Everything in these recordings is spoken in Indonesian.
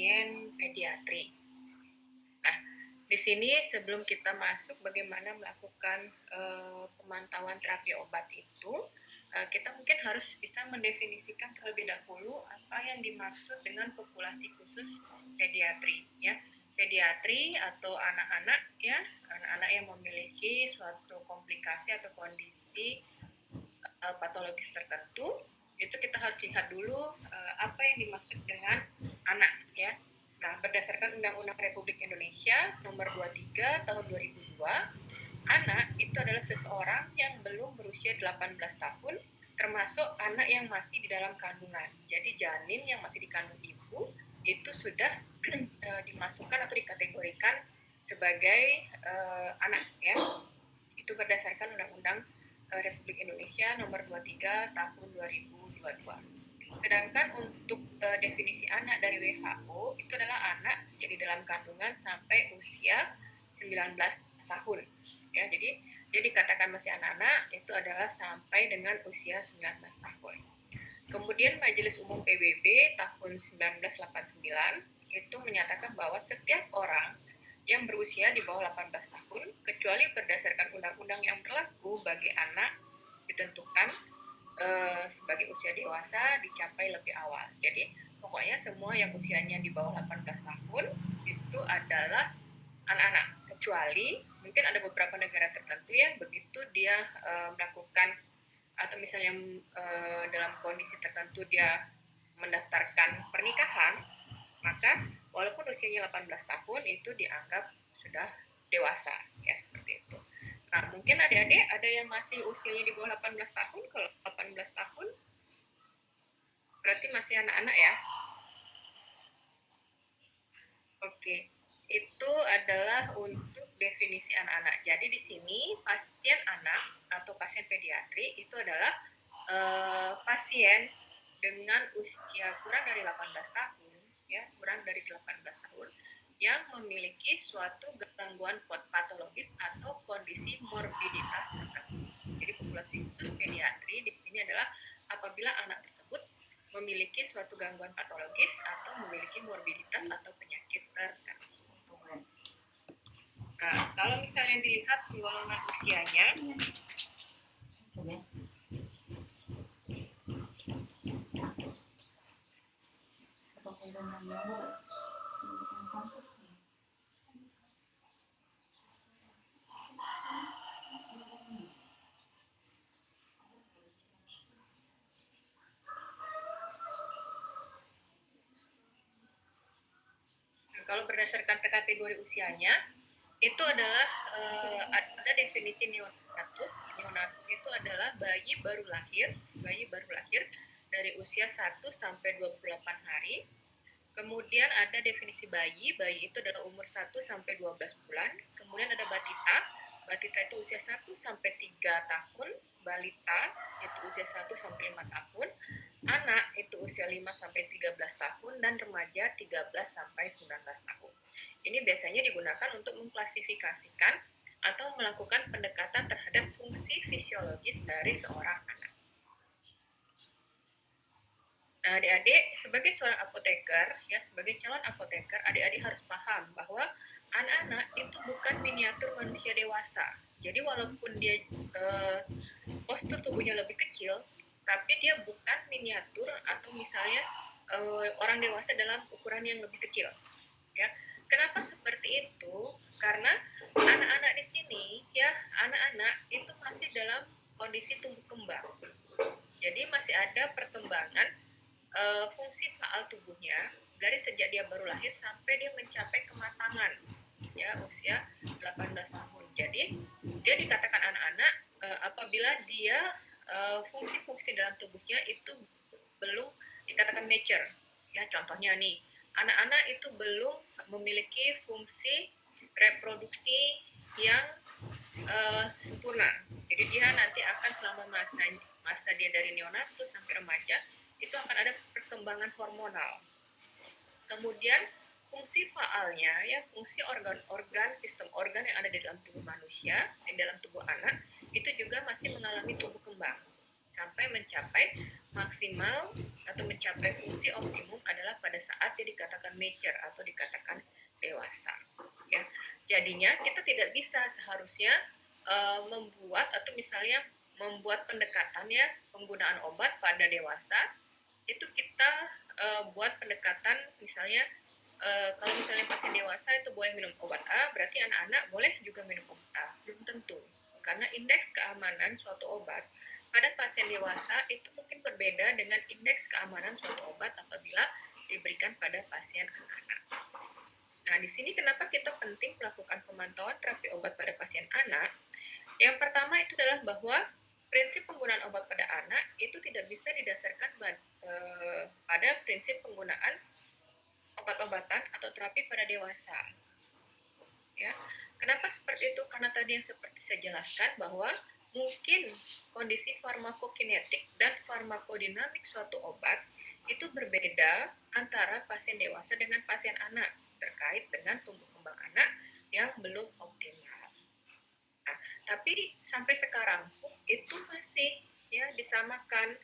pasien pediatri. Nah, di sini sebelum kita masuk bagaimana melakukan pemantauan terapi obat itu, kita mungkin harus bisa mendefinisikan terlebih dahulu apa yang dimaksud dengan populasi khusus pediatri, ya. Pediatri atau anak-anak, ya, anak-anak yang memiliki suatu komplikasi atau kondisi patologis tertentu. Itu kita harus lihat dulu apa yang dimaksud dengan anak, ya. Nah, berdasarkan Undang-Undang Republik Indonesia Nomor 23 Tahun 2002, anak itu adalah seseorang yang belum berusia 18 tahun, termasuk anak yang masih di dalam kandungan. Jadi janin yang masih dikandung ibu itu sudah dimasukkan atau dikategorikan sebagai anak, ya. Itu berdasarkan Undang-Undang Republik Indonesia Nomor 23 Tahun 2022. Sedangkan untuk definisi anak dari WHO itu adalah anak sejak di dalam kandungan sampai usia 19 tahun. Ya, jadi dia dikatakan masih anak-anak itu adalah sampai dengan usia 19 tahun. Kemudian Majelis Umum PBB tahun 1989 itu menyatakan bahwa setiap orang yang berusia di bawah 18 tahun kecuali berdasarkan undang-undang yang berlaku bagi anak ditentukan sebagai usia dewasa dicapai lebih awal. Jadi pokoknya semua yang usianya di bawah 18 tahun itu adalah anak-anak, kecuali mungkin ada beberapa negara tertentu ya begitu dia melakukan atau misalnya dalam kondisi tertentu dia mendaftarkan pernikahan, maka walaupun usianya 18 tahun itu dianggap sudah dewasa, ya seperti itu. Nah, mungkin adik-adik ada yang masih usianya di bawah 18 tahun. Kalau 18 tahun berarti masih anak-anak ya. Oke, itu adalah untuk definisi anak-anak. Jadi di sini pasien anak atau pasien pediatri itu adalah pasien dengan usia kurang dari 18 tahun, ya, kurang dari 18 tahun yang memiliki suatu gangguan patologis atau kondisi morbiditas tertentu. Jadi populasi khusus pediatri di sini adalah apabila anak tersebut memiliki suatu gangguan patologis atau memiliki morbiditas atau penyakit tertentu. Nah, kalau misalnya dilihat golongan usianya, kalau berdasarkan kategori usianya, itu adalah ada definisi neonatus. Neonatus itu adalah bayi baru lahir dari usia 1 sampai 28 hari. Kemudian ada definisi bayi itu adalah umur 1 sampai 12 bulan. Kemudian ada batita itu usia 1 sampai 3 tahun. Balita itu usia 1 sampai 5 tahun. Anak itu usia 5 sampai 13 tahun dan remaja 13 sampai 19 tahun. Ini biasanya digunakan untuk mengklasifikasikan atau melakukan pendekatan terhadap fungsi fisiologis dari seorang anak. Nah, adik-adik sebagai seorang apoteker, ya, sebagai calon apoteker, adik-adik harus paham bahwa anak-anak itu bukan miniatur manusia dewasa. Jadi walaupun dia postur tubuhnya lebih kecil, tapi dia bukan miniatur atau misalnya orang dewasa dalam ukuran yang lebih kecil, ya. Kenapa seperti itu? Karena anak-anak di sini, ya, anak-anak itu masih dalam kondisi tumbuh kembang. Jadi masih ada perkembangan fungsi faal tubuhnya dari sejak dia baru lahir sampai dia mencapai kematangan, ya, usia 18 tahun. Jadi dia dikatakan anak-anak apabila dia fungsi-fungsi dalam tubuhnya itu belum dikatakan mature. Ya, contohnya nih, anak-anak itu belum memiliki fungsi reproduksi yang sempurna. Jadi dia nanti akan selama masa dia dari neonatus sampai remaja itu akan ada perkembangan hormonal. Kemudian fungsi faalnya, ya, fungsi organ-organ, sistem organ yang ada di dalam tubuh manusia, di dalam tubuh anak, itu juga masih mengalami tumbuh kembang sampai mencapai maksimal atau mencapai fungsi optimum adalah pada saat dia dikatakan mature atau dikatakan dewasa. Ya, jadinya kita tidak bisa seharusnya membuat atau misalnya membuat pendekatan ya penggunaan obat pada dewasa itu kita buat pendekatan misalnya kalau misalnya pasien dewasa itu boleh minum obat A, berarti anak-anak boleh juga minum obat A. Belum tentu, karena indeks keamanan suatu obat pada pasien dewasa itu mungkin berbeda dengan indeks keamanan suatu obat apabila diberikan pada pasien anak-anak. Nah, di sini kenapa kita penting melakukan pemantauan terapi obat pada pasien anak? Yang pertama itu adalah bahwa prinsip penggunaan obat pada anak itu tidak bisa didasarkan pada prinsip penggunaan obat-obatan atau terapi pada dewasa. Ya, kenapa seperti itu? Karena tadi yang seperti saya jelaskan bahwa mungkin kondisi farmakokinetik dan farmakodinamik suatu obat itu berbeda antara pasien dewasa dengan pasien anak terkait dengan tumbuh kembang anak yang belum optimal. Nah, tapi sampai sekarang itu masih ya disamakan.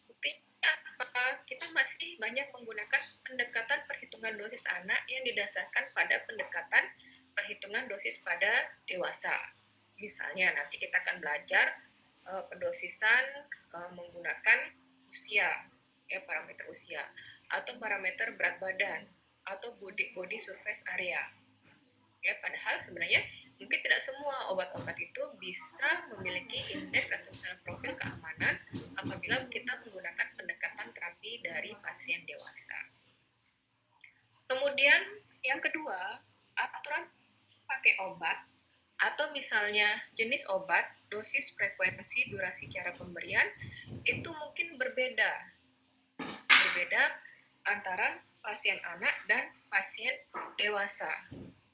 Buktinya apa? Kita masih banyak menggunakan pendekatan perhitungan dosis anak yang didasarkan pada pendekatan perhitungan dosis pada dewasa. Misalnya nanti kita akan belajar pendosisan menggunakan usia, ya parameter usia, atau parameter berat badan, atau body surface area. Ya, padahal sebenarnya mungkin tidak semua obat-obat itu bisa memiliki indeks atau misalnya profil keamanan apabila kita menggunakan pendekatan terapi dari pasien dewasa. Kemudian yang kedua, aturan pakai obat atau misalnya jenis obat, dosis, frekuensi, durasi cara pemberian itu mungkin berbeda antara pasien anak dan pasien dewasa.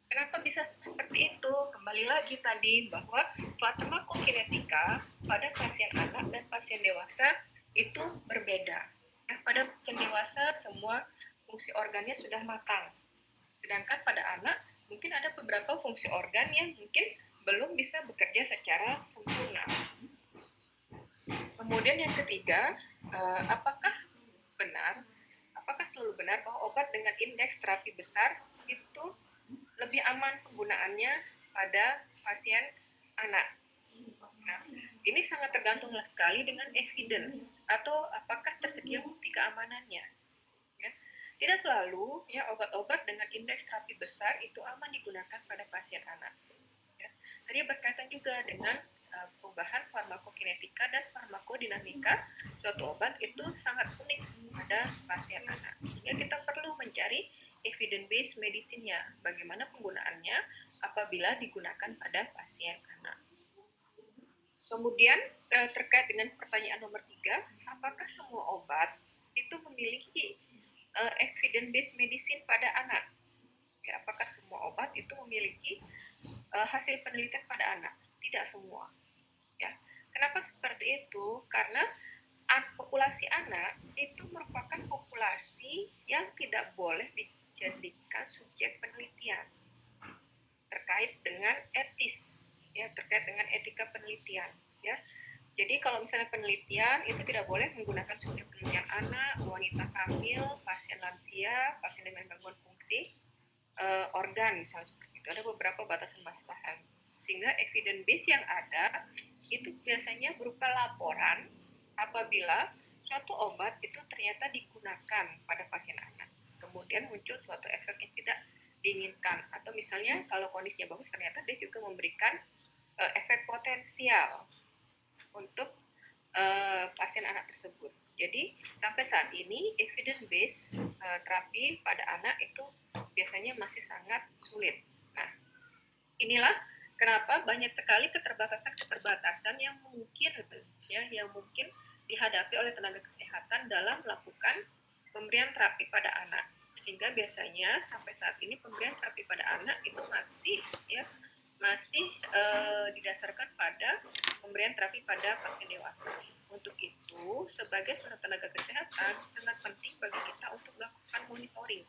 Kenapa bisa seperti itu? Kembali lagi tadi bahwa farmakokinetika pada pasien anak dan pasien dewasa itu berbeda. Nah, pada pasien dewasa semua fungsi organnya sudah matang. Sedangkan pada anak mungkin ada beberapa fungsi organ yang mungkin belum bisa bekerja secara sempurna. Kemudian yang ketiga, apakah selalu benar bahwa obat dengan indeks terapi besar itu lebih aman penggunaannya pada pasien anak? Nah, ini sangat tergantung sekali dengan evidence atau apakah tersedia bukti keamanannya. Tidak selalu ya obat-obat dengan indeks terapi besar itu aman digunakan pada pasien anak. Ya. Tadi berkaitan juga dengan perubahan farmakokinetika dan farmakodinamika suatu obat itu sangat unik pada pasien anak. Sehingga kita perlu mencari evidence-based medicine-nya, bagaimana penggunaannya apabila digunakan pada pasien anak. Kemudian terkait dengan pertanyaan nomor 3, apakah semua obat itu memiliki evidence-based medicine pada anak? Ya, apakah semua obat itu memiliki hasil penelitian pada anak? Tidak semua. Ya, kenapa seperti itu? Karena populasi anak itu merupakan populasi yang tidak boleh dijadikan subjek penelitian terkait dengan etis, ya terkait dengan etika penelitian, ya. Jadi kalau misalnya penelitian itu tidak boleh menggunakan subjek penelitian anak, wanita hamil, pasien lansia, pasien dengan gangguan fungsi organ misalnya seperti itu. Ada beberapa batasan batas. Sehingga evidence base yang ada itu biasanya berupa laporan apabila suatu obat itu ternyata digunakan pada pasien anak. Kemudian muncul suatu efek yang tidak diinginkan atau misalnya kalau kondisinya bagus ternyata dia juga memberikan efek potensial untuk pasien anak tersebut. Jadi sampai saat ini evidence based terapi pada anak itu biasanya masih sangat sulit. Nah, inilah kenapa banyak sekali keterbatasan yang mungkin dihadapi oleh tenaga kesehatan dalam melakukan pemberian terapi pada anak. Sehingga biasanya sampai saat ini pemberian terapi pada anak itu masih didasarkan pada pemberian terapi pada pasien dewasa. Untuk itu, sebagai seorang tenaga kesehatan, sangat penting bagi kita untuk melakukan monitoring.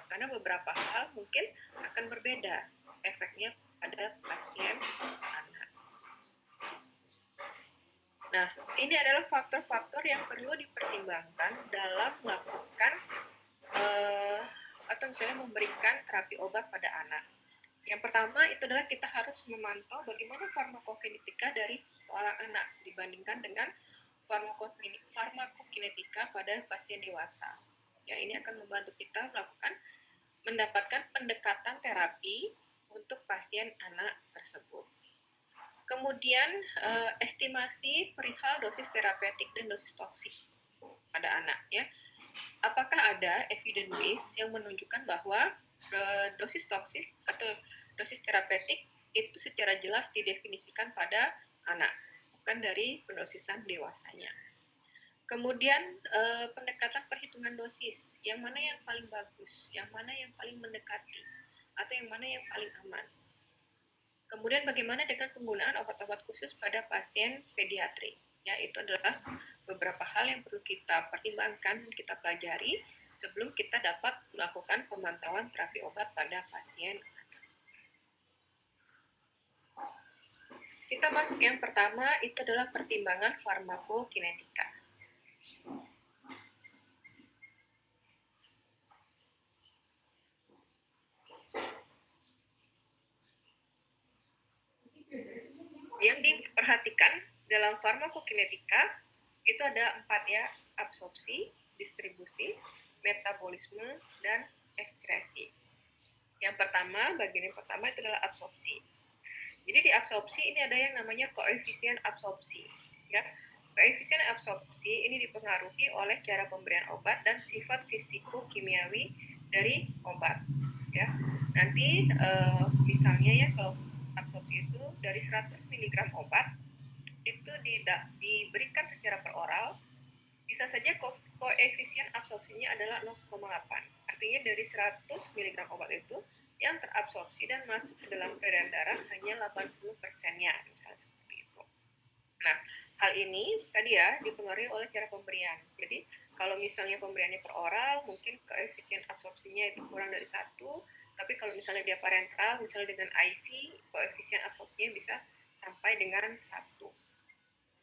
Karena beberapa hal mungkin akan berbeda efeknya pada pasien anak. Nah, ini adalah faktor-faktor yang perlu dipertimbangkan dalam melakukan atau misalnya memberikan terapi obat pada anak. Yang pertama itu adalah kita harus memantau bagaimana farmakokinetika dari seorang anak dibandingkan dengan farmakokinetika pada pasien dewasa. Ya, ini akan membantu kita mendapatkan pendekatan terapi untuk pasien anak tersebut. Kemudian estimasi perihal dosis terapeutik dan dosis toksik pada anak, ya. Apakah ada evidence base yang menunjukkan bahwa dosis toksik atau dosis terapeutik itu secara jelas didefinisikan pada anak, bukan dari pendosisan dewasanya. Kemudian pendekatan perhitungan dosis, yang mana yang paling bagus, yang mana yang paling mendekati, atau yang mana yang paling aman. Kemudian bagaimana dengan penggunaan obat-obat khusus pada pasien pediatri? Ya, itu adalah beberapa hal yang perlu kita pertimbangkan, kita pelajari sebelum kita dapat melakukan pemantauan terapi obat pada pasien. Kita masuk yang pertama, itu adalah pertimbangan farmakokinetika. Yang diperhatikan dalam farmakokinetika itu ada 4, ya: absorpsi, distribusi, metabolisme, dan ekskresi. Yang pertama, bagian yang pertama itu adalah absorpsi. Jadi di absorpsi ini ada yang namanya koefisien absorpsi, ya. Koefisien absorpsi ini dipengaruhi oleh cara pemberian obat dan sifat fisiko-kimiawi dari obat, ya. Nanti misalnya ya, kalau absorpsi itu dari 100 mg obat itu diberikan secara per oral, bisa saja koefisien absorpsinya adalah 0,8. Artinya dari 100 mg obat itu yang terabsorpsi dan masuk ke dalam peredaran darah hanya 80%-nya, misalnya seperti itu. Nah, hal ini tadi ya dipengaruhi oleh cara pemberian. Jadi kalau misalnya pemberiannya per oral, mungkin koefisien absorpsinya itu kurang dari 1, tapi kalau misalnya dia parenteral, misalnya dengan IV, koefisien absorpsinya bisa sampai dengan 1.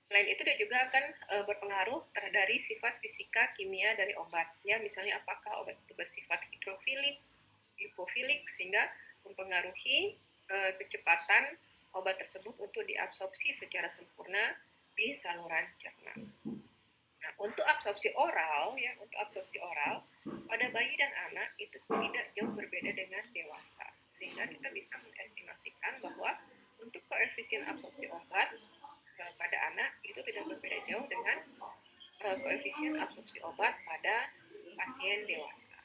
Selain itu dia juga akan berpengaruh dari sifat fisika kimia dari obat, ya. Misalnya apakah obat itu bersifat hidrofilik, lipofilik, sehingga mempengaruhi kecepatan obat tersebut untuk diabsorpsi secara sempurna di saluran cerna. Nah, untuk absorpsi oral, ya, pada bayi dan anak itu tidak jauh berbeda dengan dewasa, sehingga kita bisa mengestimasikan bahwa untuk koefisien absorpsi obat pada anak itu tidak berbeda jauh dengan koefisien absorpsi obat pada pasien dewasa.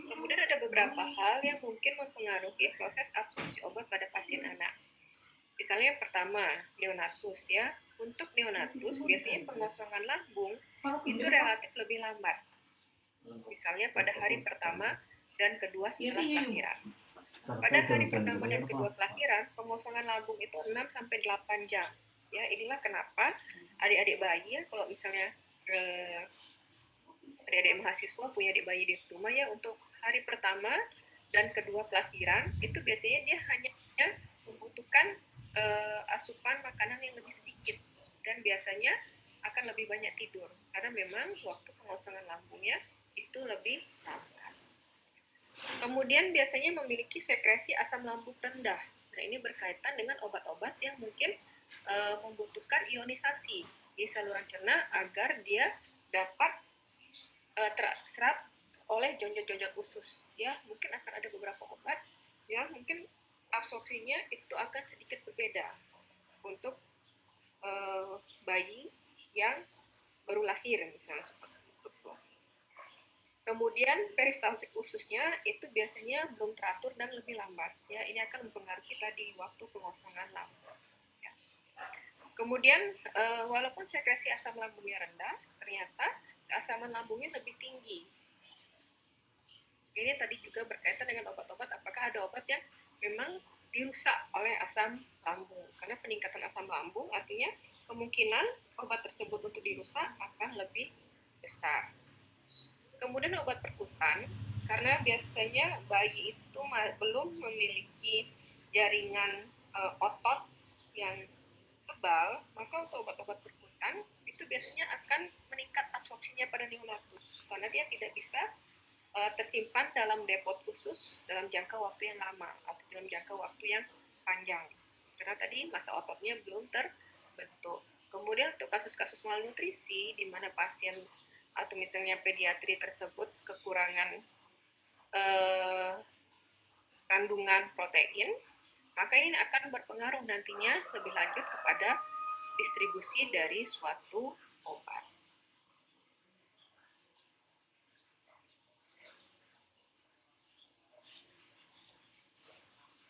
Kemudian ada beberapa hal yang mungkin mempengaruhi proses absorpsi obat pada pasien anak. Misalnya yang pertama, neonatus, ya. Untuk neonatus biasanya pengosongan lambung itu relatif lebih lambat. Misalnya pada hari pertama dan kedua setelah kelahiran. Pada hari pertama dan kedua kelahiran, pengosongan lambung itu 6-8 jam. Ya, inilah kenapa adik-adik bayi, ya, kalau misalnya adik-adik mahasiswa punya adik bayi di rumah, ya, untuk hari pertama dan kedua kelahiran itu biasanya dia hanya membutuhkan asupan makanan yang lebih sedikit dan biasanya akan lebih banyak tidur karena memang waktu pengosongan lambungnya itu lebih lambat. Kemudian biasanya memiliki sekresi asam lambung rendah. Nah, ini berkaitan dengan obat-obat yang mungkin membutuhkan ionisasi di saluran cerna agar dia dapat terserap oleh jonjol-jonjol usus, ya. Mungkin akan ada beberapa obat yang mungkin absorpsinya itu akan sedikit berbeda untuk bayi yang baru lahir, misalnya seperti itu. Kemudian peristaltik ususnya itu biasanya belum teratur dan lebih lambat, ya. Ini akan mempengaruhi tadi waktu pengosongan lambung, ya. Kemudian walaupun sekresi asam lambungnya rendah, ternyata keasaman lambungnya lebih tinggi. Ini tadi juga berkaitan dengan obat-obat, apakah ada obat yang memang dirusak oleh asam lambung. Karena peningkatan asam lambung artinya kemungkinan obat tersebut untuk dirusak akan lebih besar. Kemudian obat perkutan, karena biasanya bayi itu belum memiliki jaringan otot yang tebal, maka untuk obat-obat perkutan itu biasanya akan meningkat absorpsinya pada neonatus karena dia tidak bisa tersimpan dalam depot khusus dalam jangka waktu yang lama atau dalam jangka waktu yang panjang karena tadi masa ototnya belum terbentuk. Kemudian untuk kasus-kasus malnutrisi di mana pasien atau misalnya pediatri tersebut kekurangan kandungan protein, maka ini akan berpengaruh nantinya lebih lanjut kepada distribusi dari suatu obat.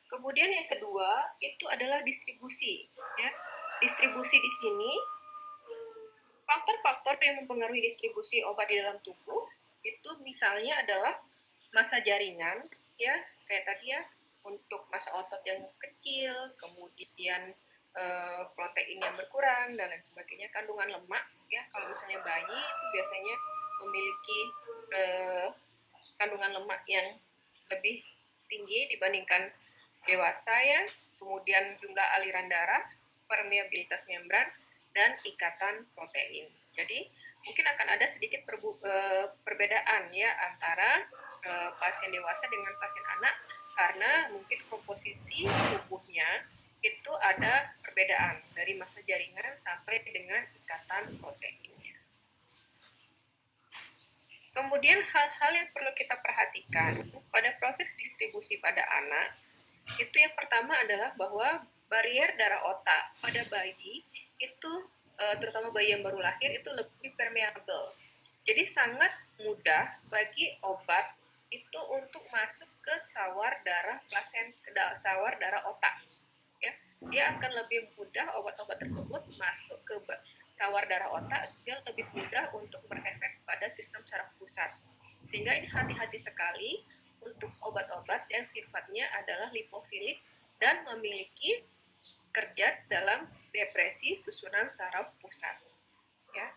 Kemudian yang kedua itu adalah distribusi. Ya. Distribusi di sini faktor-faktor yang mempengaruhi distribusi obat di dalam tubuh itu misalnya adalah massa jaringan, ya kayak tadi ya untuk massa otot yang kecil, kemudian protein yang berkurang dan lain sebagainya, kandungan lemak ya kalau misalnya bayi itu biasanya memiliki kandungan lemak yang lebih tinggi dibandingkan dewasa ya, kemudian jumlah aliran darah, permeabilitas membran, dan ikatan protein. Jadi mungkin akan ada sedikit perbedaan ya antara pasien dewasa dengan pasien anak karena mungkin komposisi tubuhnya itu ada perbedaan dari massa jaringan sampai dengan ikatan proteinnya. Kemudian hal-hal yang perlu kita perhatikan pada proses distribusi pada anak itu yang pertama adalah bahwa barier darah otak pada bayi itu terutama bayi yang baru lahir itu lebih permeabel. Jadi sangat mudah bagi obat itu untuk masuk ke sawar darah sawar darah otak. Ya, dia akan lebih mudah obat-obat tersebut masuk ke sawar darah otak sehingga lebih mudah untuk berefek pada sistem saraf pusat. Sehingga ini hati-hati sekali untuk obat-obat yang sifatnya adalah lipofilik dan memiliki kerja dalam depresi susunan saraf pusat. Ya.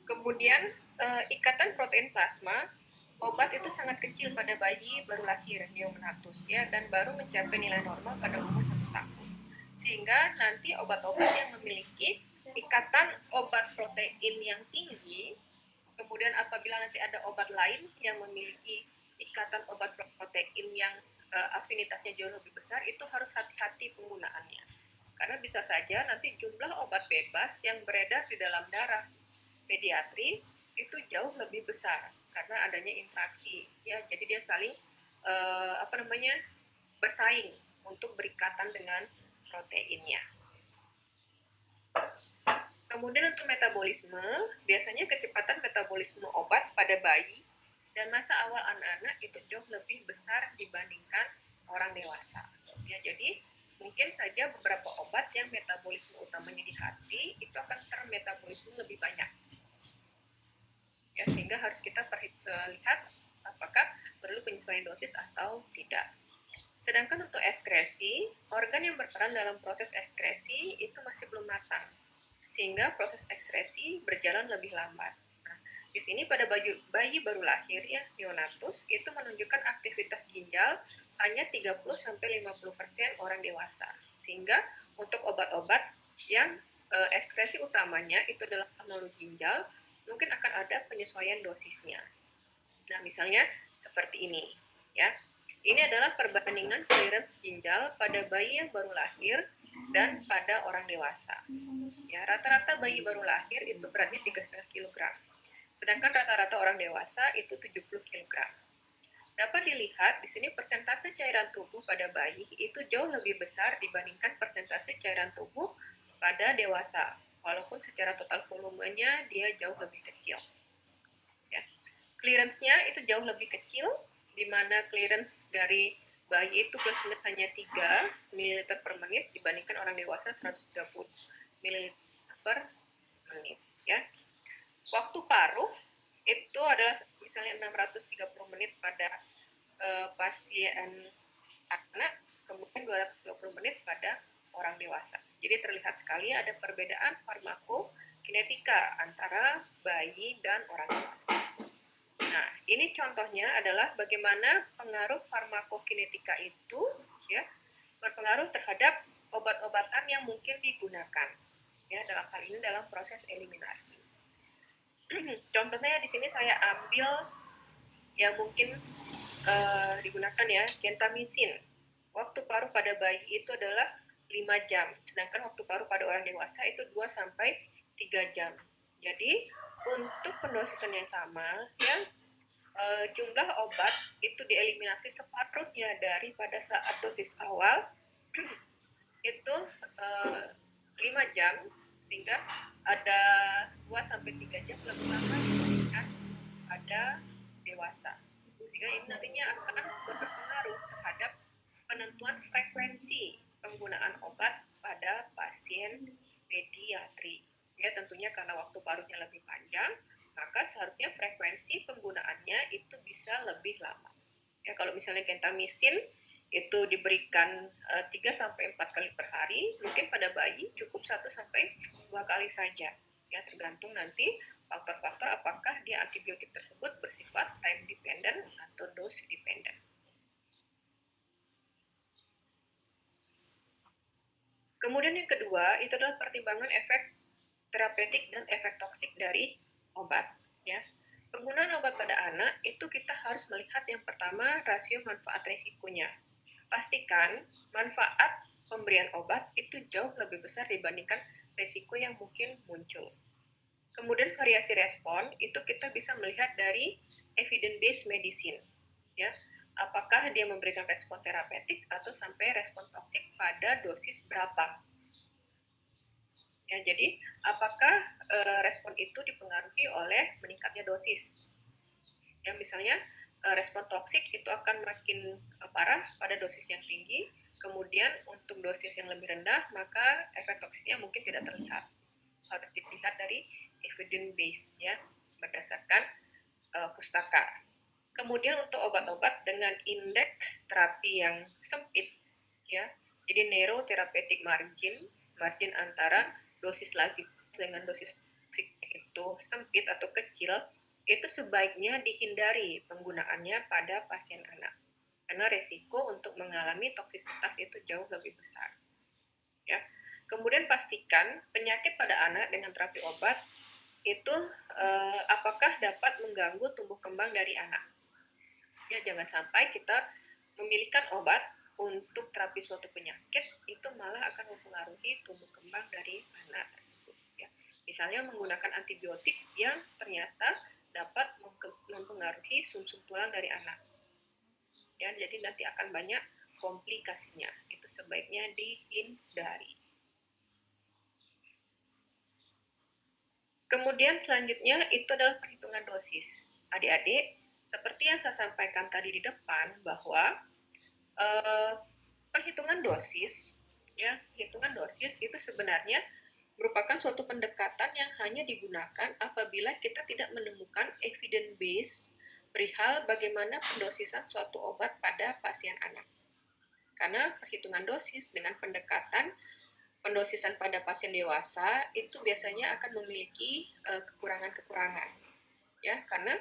Kemudian ikatan protein plasma, obat itu sangat kecil pada bayi baru lahir neonatus ya dan baru mencapai nilai normal pada umur 1 tahun. Sehingga nanti obat-obat yang memiliki ikatan obat protein yang tinggi, kemudian apabila nanti ada obat lain yang memiliki ikatan obat protein yang afinitasnya jauh lebih besar, itu harus hati-hati penggunaannya. Karena bisa saja nanti jumlah obat bebas yang beredar di dalam darah pediatri itu jauh lebih besar karena adanya interaksi ya, jadi dia saling bersaing untuk berikatan dengan proteinnya. Kemudian untuk metabolisme, biasanya kecepatan metabolisme obat pada bayi dan masa awal anak-anak itu jauh lebih besar dibandingkan orang dewasa ya, jadi mungkin saja beberapa obat yang metabolisme utamanya di hati itu akan termetabolisme lebih banyak ya, sehingga harus kita lihat apakah perlu penyesuaian dosis atau tidak. Sedangkan untuk ekskresi, organ yang berperan dalam proses ekskresi itu masih belum matang, sehingga proses ekskresi berjalan lebih lambat. Nah, di sini pada bayi baru lahir ya, neonatus, itu menunjukkan aktivitas ginjal hanya 30-50% orang dewasa. Sehingga untuk obat-obat yang ekskresi utamanya itu adalah melalui ginjal, mungkin akan ada penyesuaian dosisnya. Nah, misalnya seperti ini, ya. Ini adalah perbandingan clearance ginjal pada bayi yang baru lahir dan pada orang dewasa. Ya, rata-rata bayi baru lahir itu beratnya 3,5 kg. Sedangkan rata-rata orang dewasa itu 70 kg. Dapat dilihat di sini persentase cairan tubuh pada bayi itu jauh lebih besar dibandingkan persentase cairan tubuh pada dewasa. Walaupun secara total volumenya dia jauh lebih kecil. Ya. Clearance-nya itu jauh lebih kecil, di mana clearance dari bayi itu plus minus hanya 3 ml per menit dibandingkan orang dewasa 130 ml per menit ya. Waktu paruh itu adalah misalnya 630 menit pada pasien anak, kemudian 220 menit pada orang dewasa. Jadi terlihat sekali ada perbedaan farmakokinetika antara bayi dan orang dewasa. Nah, ini contohnya adalah bagaimana pengaruh farmakokinetika itu ya berpengaruh terhadap obat-obatan yang mungkin digunakan ya dalam hal ini dalam proses eliminasi. Contohnya di sini saya ambil yang mungkin digunakan ya, gentamicin. Waktu paruh pada bayi itu adalah 5 jam, sedangkan waktu paruh pada orang dewasa itu 2 sampai 3 jam. Jadi, untuk pendosisan yang sama, ya, jumlah obat itu dieliminasi separuhnya daripada saat dosis awal itu 5 jam, sehingga ada 2 sampai 3 jam lebih lama dibandingkan pada dewasa. Sehingga ini nantinya akan berpengaruh terhadap penentuan frekuensi penggunaan obat pada pasien pediatri. Ya, tentunya karena waktu paruhnya lebih panjang, maka seharusnya frekuensi penggunaannya itu bisa lebih lama. Ya, kalau misalnya gentamicin itu diberikan 3 sampai 4 kali per hari, mungkin pada bayi cukup 1 sampai 2 kali saja. Ya, tergantung nanti faktor-faktor apakah dia antibiotik tersebut bersifat time dependent atau dose dependent. Kemudian yang kedua itu adalah pertimbangan efek terapeutik dan efek toksik dari obat. Ya, penggunaan obat pada anak itu kita harus melihat yang pertama rasio manfaat risikonya. Pastikan manfaat pemberian obat itu jauh lebih besar dibandingkan risiko yang mungkin muncul. Kemudian variasi respon itu kita bisa melihat dari evidence-based medicine. Ya, apakah dia memberikan respon terapeutik atau sampai respon toksik pada dosis berapa. Ya, jadi apakah respon itu dipengaruhi oleh meningkatnya dosis. Ya, misalnya respon toksik itu akan makin parah pada dosis yang tinggi, kemudian untuk dosis yang lebih rendah maka efek toksiknya mungkin tidak terlihat. Harus dilihat dari evidence base ya, berdasarkan pustaka. Kemudian untuk obat-obat dengan indeks terapi yang sempit ya, jadi narrow therapeutic margin antara dosis lazim dengan dosis toksik itu sempit atau kecil, itu sebaiknya dihindari penggunaannya pada pasien anak karena resiko untuk mengalami toksisitas itu jauh lebih besar. Ya. Kemudian pastikan penyakit pada anak dengan terapi obat itu apakah dapat mengganggu tumbuh kembang dari anak. Ya, jangan sampai kita memilihkan obat untuk terapi suatu penyakit itu malah akan mempengaruhi tumbuh kembang dari anak tersebut. Ya. Misalnya menggunakan antibiotik yang ternyata dapat mempengaruhi sumsum tulang dari anak. Ya, jadi nanti akan banyak komplikasinya. Itu sebaiknya dihindari. Kemudian selanjutnya itu adalah perhitungan dosis. Adik-adik, seperti yang saya sampaikan tadi di depan bahwa perhitungan dosis, ya, hitungan dosis itu sebenarnya merupakan suatu pendekatan yang hanya digunakan apabila kita tidak menemukan evidence base perihal bagaimana pendosisan suatu obat pada pasien anak. Karena perhitungan dosis dengan pendekatan pendosisan pada pasien dewasa itu biasanya akan memiliki kekurangan-kekurangan, ya, karena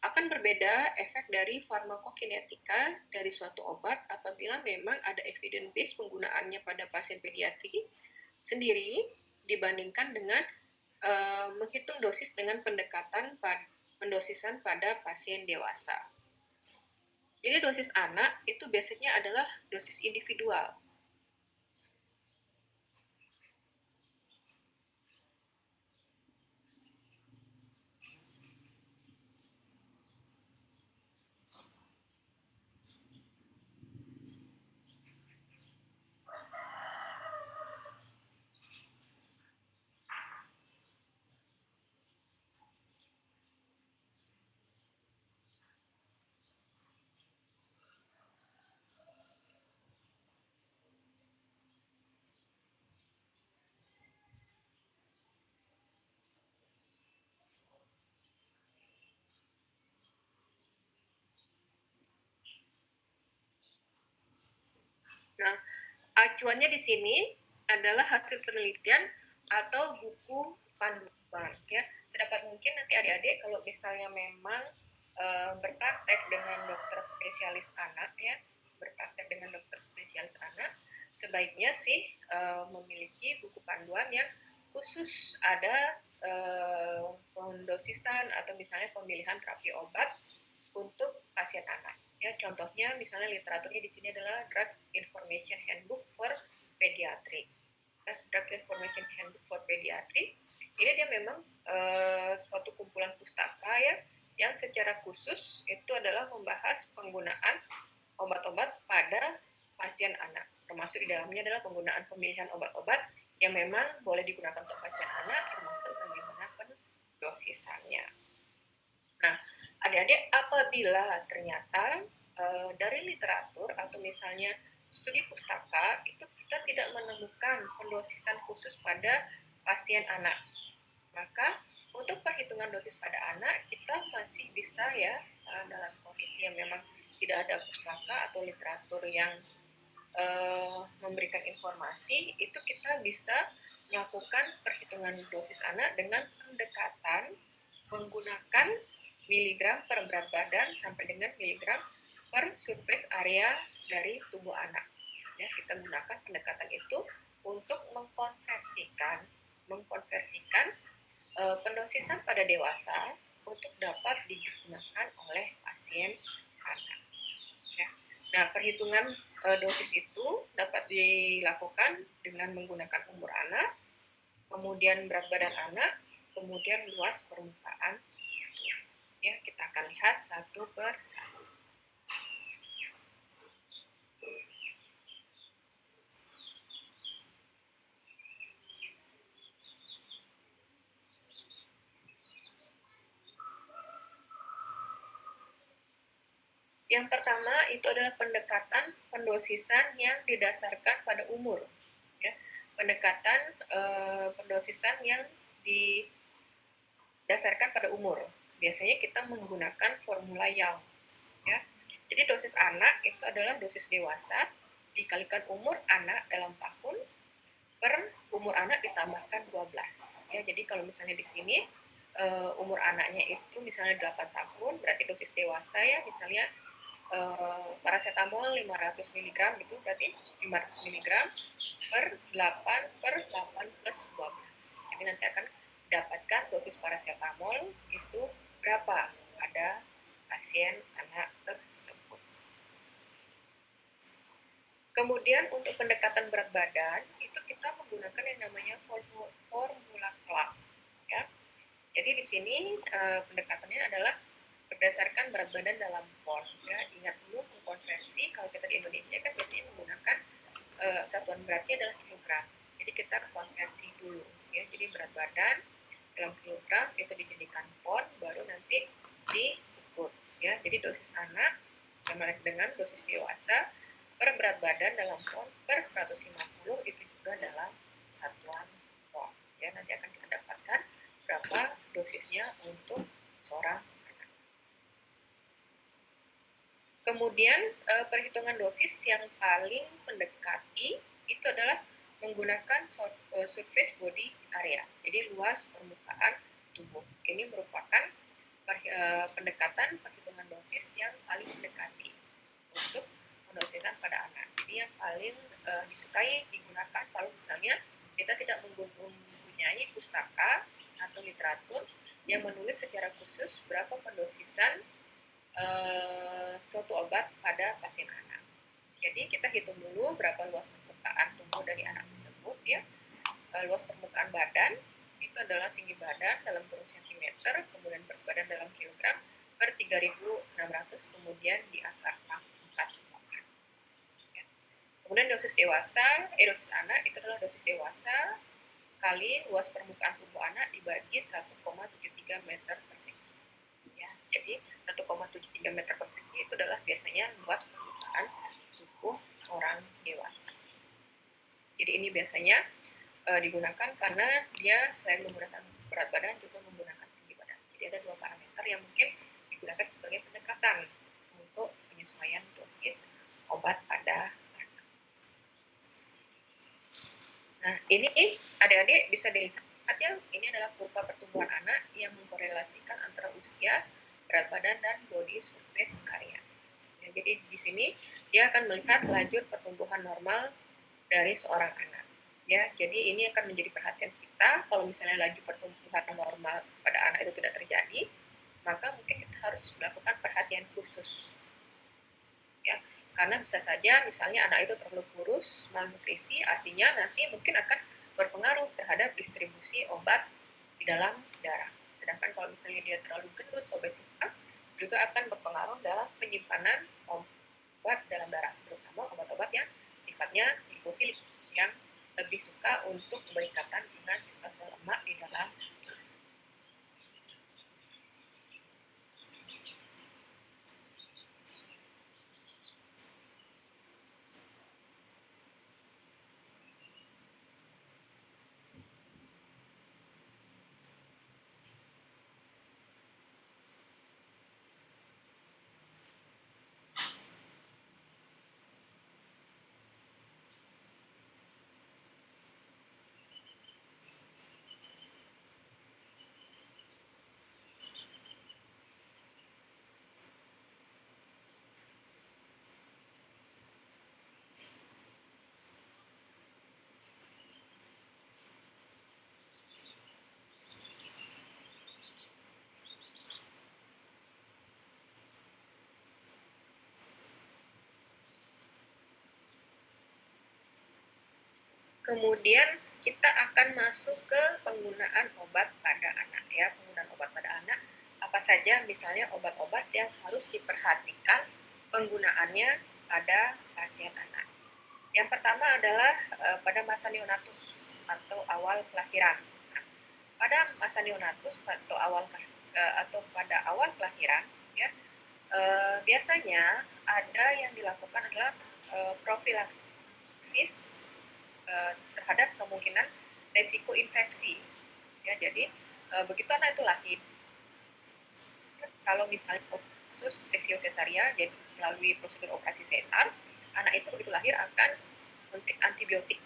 akan berbeda efek dari farmakokinetika dari suatu obat apabila memang ada evidence base penggunaannya pada pasien pediatri sendiri dibandingkan dengan menghitung dosis dengan pendekatan pendosisan pada pasien dewasa. Jadi dosis anak itu biasanya adalah dosis individual. Nah, acuannya di sini adalah hasil penelitian atau buku panduan ya. Sedapat mungkin nanti adik-adik kalau misalnya memang berpraktek dengan dokter spesialis anak ya, berpraktek dengan dokter spesialis anak, sebaiknya sih memiliki buku panduan yang khusus ada pendosisan atau misalnya pemilihan terapi obat untuk pasien anak. Ya, contohnya misalnya literaturnya di sini adalah Drug Information Handbook for Pediatric. Drug Information Handbook for Pediatric. Ini dia memang suatu kumpulan pustaka ya yang secara khusus itu adalah membahas penggunaan obat-obat pada pasien anak. Termasuk di dalamnya adalah penggunaan pemilihan obat-obat yang memang boleh digunakan untuk pasien anak, termasuk bagaimana pendosisannya. Nah, adik-adik apabila ternyata dari literatur atau misalnya studi pustaka itu kita tidak menemukan pendosisan khusus pada pasien anak, maka untuk perhitungan dosis pada anak kita masih bisa ya dalam kondisi yang memang tidak ada pustaka atau literatur yang memberikan informasi, itu kita bisa melakukan perhitungan dosis anak dengan pendekatan menggunakan miligram per berat badan sampai dengan miligram per surface area dari tubuh anak. Ya, kita gunakan pendekatan itu untuk mengkonversikan pendosisan pada dewasa untuk dapat digunakan oleh pasien anak. Ya. Nah, perhitungan dosis itu dapat dilakukan dengan menggunakan umur anak, kemudian berat badan anak, kemudian luas permukaan. Ya, kita akan lihat satu per satu. Yang pertama itu adalah pendekatan pendosisan yang didasarkan pada umur. Ya, pendekatan pendosisan yang didasarkan pada umur. Biasanya kita menggunakan formula Young. Ya, jadi dosis anak itu adalah dosis dewasa dikalikan umur anak dalam tahun per umur anak ditambahkan 12. Ya, jadi kalau misalnya di sini umur anaknya itu misalnya 8 tahun, berarti dosis dewasa ya misalnya paracetamol 500 mg itu berarti 500 mg per 8 per 8 plus 12. Jadi nanti akan dapatkan dosis paracetamol itu berapa pada pasien anak tersebut. Kemudian untuk pendekatan berat badan itu kita menggunakan yang namanya formula Clark. Ya. Jadi di sini pendekatannya adalah berdasarkan berat badan dalam pound. Ya, ingat dulu mengkonversi, kalau kita di Indonesia kan biasanya menggunakan satuan beratnya adalah kilogram. Jadi kita konversi dulu. Ya, jadi berat badan dalam kilogram itu dijadikan pound, baru nanti diukur. Ya, jadi dosis anak sama dengan dosis dewasa per berat badan dalam pound per 150 itu juga dalam satuan pound. Ya, nanti akan kita dapatkan berapa dosisnya untuk seorang. Kemudian perhitungan dosis yang paling mendekati itu adalah menggunakan surface body area, jadi luas permukaan tubuh. Ini merupakan pendekatan perhitungan dosis yang paling mendekati untuk pendosisan pada anak. Jadi yang paling disukai digunakan kalau misalnya kita tidak mempunyai pustaka atau literatur yang menulis secara khusus berapa pendosisan suatu obat pada pasien anak. Jadi kita hitung dulu berapa luas permukaan tubuh dari anak tersebut ya. Luas permukaan badan itu adalah tinggi badan dalam kurun sentimeter, kemudian berat badan dalam kilogram per 3.600, kemudian di angka 48. Ya. Kemudian dosis dosis anak itu adalah dosis dewasa kali luas permukaan tubuh anak dibagi 1,73 meter persegi. Jadi 1,73 meter persegi itu adalah biasanya luas permukaan tubuh orang dewasa. Jadi ini biasanya digunakan karena dia selain menggunakan berat badan juga menggunakan tinggi badan. Jadi ada dua parameter yang mungkin digunakan sebagai pendekatan untuk penyesuaian dosis obat pada anak. Ini adik-adik bisa dilihat ya, ini adalah kurva pertumbuhan anak yang mengkorelasikan antara usia, berat badan, dan body surface area. Ya, jadi di sini dia akan melihat lajur pertumbuhan normal dari seorang anak. Ya, jadi ini akan menjadi perhatian kita. Kalau misalnya laju pertumbuhan normal pada anak itu tidak terjadi, maka mungkin kita harus melakukan perhatian khusus. Ya, karena bisa saja misalnya anak itu terlalu kurus, malnutrisi, artinya nanti mungkin akan berpengaruh terhadap distribusi obat di dalam darah. Sedangkan kalau misalnya dia terlalu gendut, obesitas, juga akan berpengaruh dalam penyimpanan obat dalam darah, terutama obat-obat yang sifatnya lipofilik, yang lebih suka untuk berikatan dengan sel-sel lemak di dalam. Kemudian kita akan masuk ke penggunaan obat pada anak ya. Penggunaan obat pada anak apa saja misalnya obat-obat yang harus diperhatikan penggunaannya pada pasien anak. Yang pertama adalah pada masa neonatus atau awal kelahiran. Nah, pada masa neonatus atau pada awal kelahiran ya, biasanya ada yang dilakukan adalah profilaksis terhadap kemungkinan resiko infeksi. Ya, jadi begitu anak itu lahir, kalau misalnya khusus seksio cesaria, jadi melalui prosedur operasi sesar, anak itu begitu lahir akan suntik antibiotik.